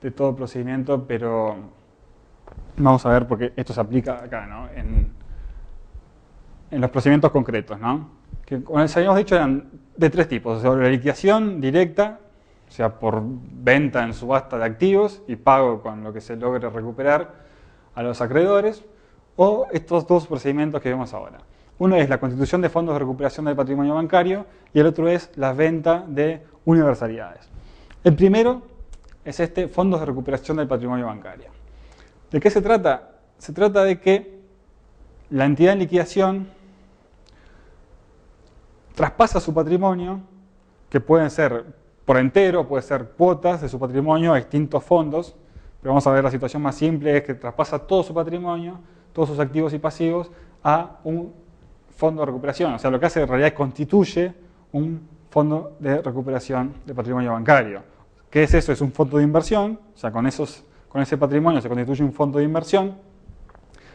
de todo procedimiento, pero vamos a ver porque esto se aplica acá, ¿no?, en los procedimientos concretos, ¿no?, que, como les habíamos dicho, eran de 3 tipos: o sea, la liquidación directa, o sea, por venta en subasta de activos y pago con lo que se logre recuperar a los acreedores, o estos 2 procedimientos que vemos ahora. Uno es la constitución de fondos de recuperación del patrimonio bancario y el otro es la venta de universalidades. El primero es fondos de recuperación del patrimonio bancario. ¿De qué se trata? Se trata de que la entidad en liquidación traspasa su patrimonio, que pueden ser por entero, puede ser cuotas de su patrimonio a distintos fondos, pero vamos a ver la situación más simple, es que traspasa todo su patrimonio, todos sus activos y pasivos, a un fondo de recuperación. O sea, lo que hace en realidad es constituye un fondo de recuperación de patrimonio bancario. ¿Qué es eso? Es un fondo de inversión, o sea, con ese patrimonio se constituye un fondo de inversión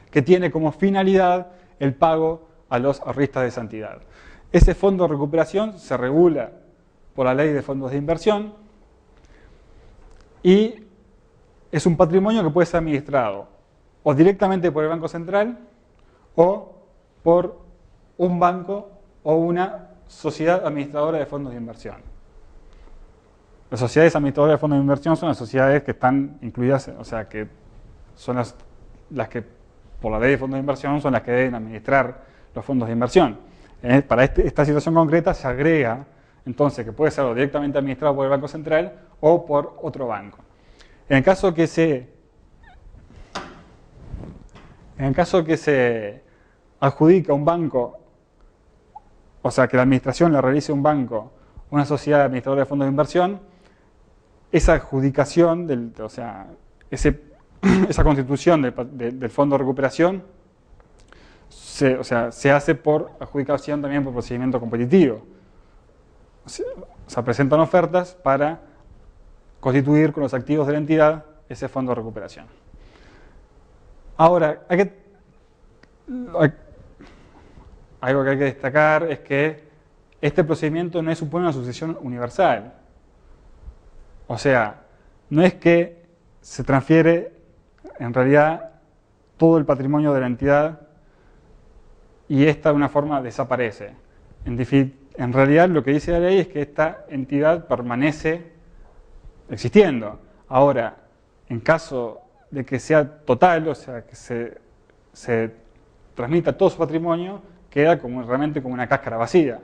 que tiene como finalidad el pago a los ahorristas de esa entidad. Ese fondo de recuperación se regula por la ley de fondos de inversión y es un patrimonio que puede ser administrado o directamente por el Banco Central o por un banco o una sociedad administradora de fondos de inversión. Las sociedades administradoras de fondos de inversión son las sociedades que están incluidas, o sea, que son las que, por la ley de fondos de inversión, son las que deben administrar los fondos de inversión. Para esta situación concreta se agrega, entonces, que puede ser directamente administrado por el Banco Central o por otro banco. En el caso que se adjudica a un banco, o sea, que la administración la realice un banco, una sociedad administradora de fondos de inversión, esa adjudicación, o sea, esa constitución del fondo de recuperación se hace por adjudicación también por procedimiento competitivo. O sea, presentan ofertas para constituir con los activos de la entidad ese fondo de recuperación. Ahora, algo que hay que destacar es que este procedimiento no supone una sucesión universal. O sea, no es que se transfiere en realidad todo el patrimonio de la entidad y esta de una forma desaparece. En realidad lo que dice la ley es que esta entidad permanece existiendo. Ahora, en caso de que sea total, o sea, que se transmita todo su patrimonio, queda realmente como una cáscara vacía.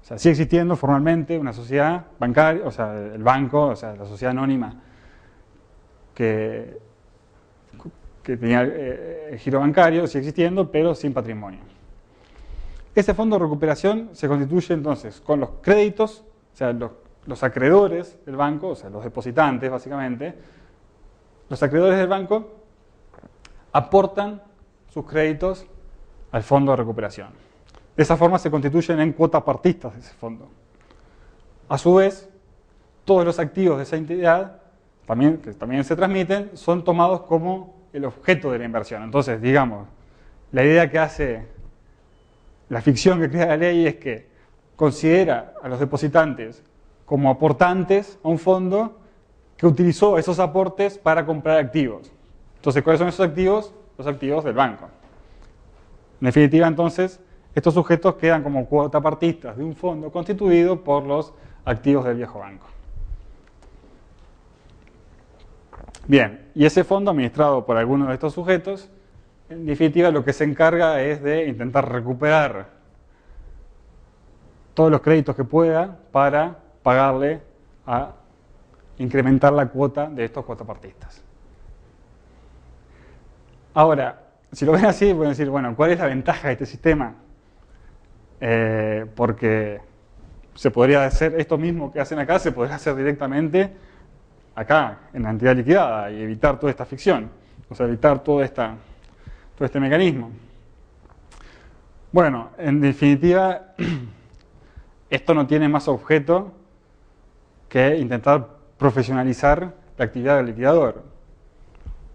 O sea, sigue existiendo formalmente una sociedad bancaria, o sea, el banco, o sea, la sociedad anónima que tenía el giro bancario, sigue existiendo, pero sin patrimonio. Ese fondo de recuperación se constituye entonces con los créditos, o sea, los acreedores del banco, o sea, los depositantes básicamente. Los acreedores del banco aportan sus créditos al fondo de recuperación. De esa forma se constituyen en cuotapartistas de ese fondo. A su vez, todos los activos de esa entidad, que también se transmiten, son tomados como el objeto de la inversión. Entonces, digamos, la idea que hace la ficción que crea la ley es que considera a los depositantes como aportantes a un fondo que utilizó esos aportes para comprar activos. Entonces, ¿cuáles son esos activos? Los activos del banco. En definitiva, entonces, estos sujetos quedan como cuotapartistas de un fondo constituido por los activos del viejo banco. Bien, y ese fondo administrado por alguno de estos sujetos, en definitiva lo que se encarga es de intentar recuperar todos los créditos que pueda para pagarle a incrementar la cuota de estos cuotapartistas. Ahora, si lo ven así, pueden decir, bueno, ¿cuál es la ventaja de este sistema? Porque se podría hacer esto mismo que hacen acá, se podría hacer directamente acá, en la entidad liquidada, y evitar toda esta ficción, o sea, evitar todo este mecanismo. Bueno, en definitiva, esto no tiene más objeto que intentar profesionalizar la actividad del liquidador.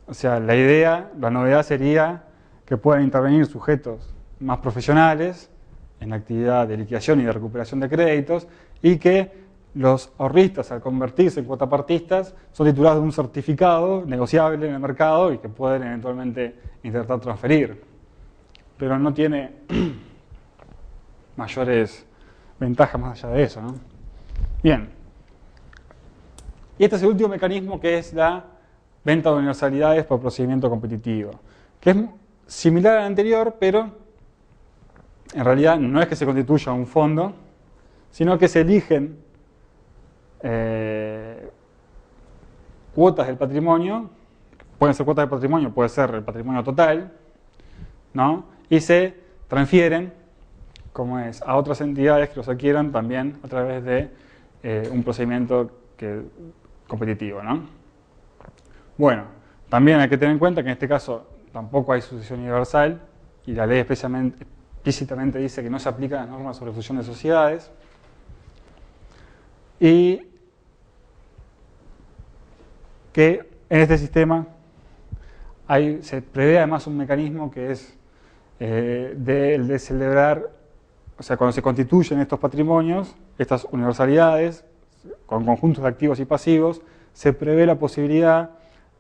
O sea, la novedad sería que puedan intervenir sujetos más profesionales en la actividad de liquidación y de recuperación de créditos y que los ahorristas, al convertirse en cuotapartistas, son titulados de un certificado negociable en el mercado y que pueden eventualmente intentar transferir. Pero no tiene mayores ventajas más allá de eso, ¿no? Bien. Y este es el último mecanismo, que es la venta de universalidades por procedimiento competitivo, que es similar al anterior, pero en realidad no es que se constituya un fondo, sino que se eligen cuotas del patrimonio, pueden ser cuotas del patrimonio, puede ser el patrimonio total, ¿no? Y se transfieren, como es, a otras entidades que los adquieran también a través de un procedimiento competitivo, ¿no? Bueno, también hay que tener en cuenta que en este caso tampoco hay sucesión universal y la ley explícitamente dice que no se aplican las normas sobre fusión de sociedades. Y que en este sistema se prevé además un mecanismo que es el de celebrar, o sea, cuando se constituyen estos patrimonios, estas universalidades, con conjuntos de activos y pasivos, se prevé la posibilidad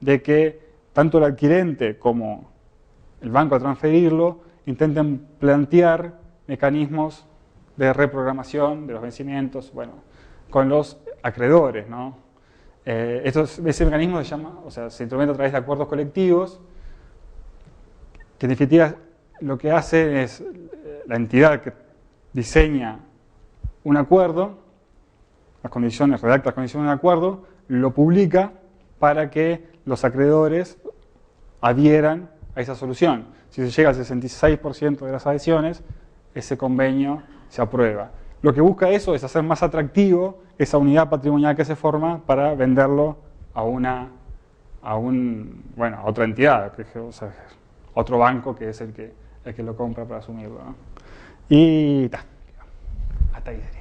de que tanto el adquirente como el banco a transferirlo intenten plantear mecanismos de reprogramación de los vencimientos, bueno, con los acreedores, ¿no? Ese mecanismo se llama, o sea, se instrumenta a través de acuerdos colectivos, que en definitiva lo que hace es la entidad que diseña un acuerdo, las condiciones, redacta las condiciones de un acuerdo, lo publica para que los acreedores adhieran a esa solución. Si se llega al 66% de las adhesiones, ese convenio se aprueba. Lo que busca eso es hacer más atractivo esa unidad patrimonial que se forma para venderlo a otra entidad, o sea, a otro banco que es el que lo compra para asumirlo, ¿no? Y hasta ahí sería.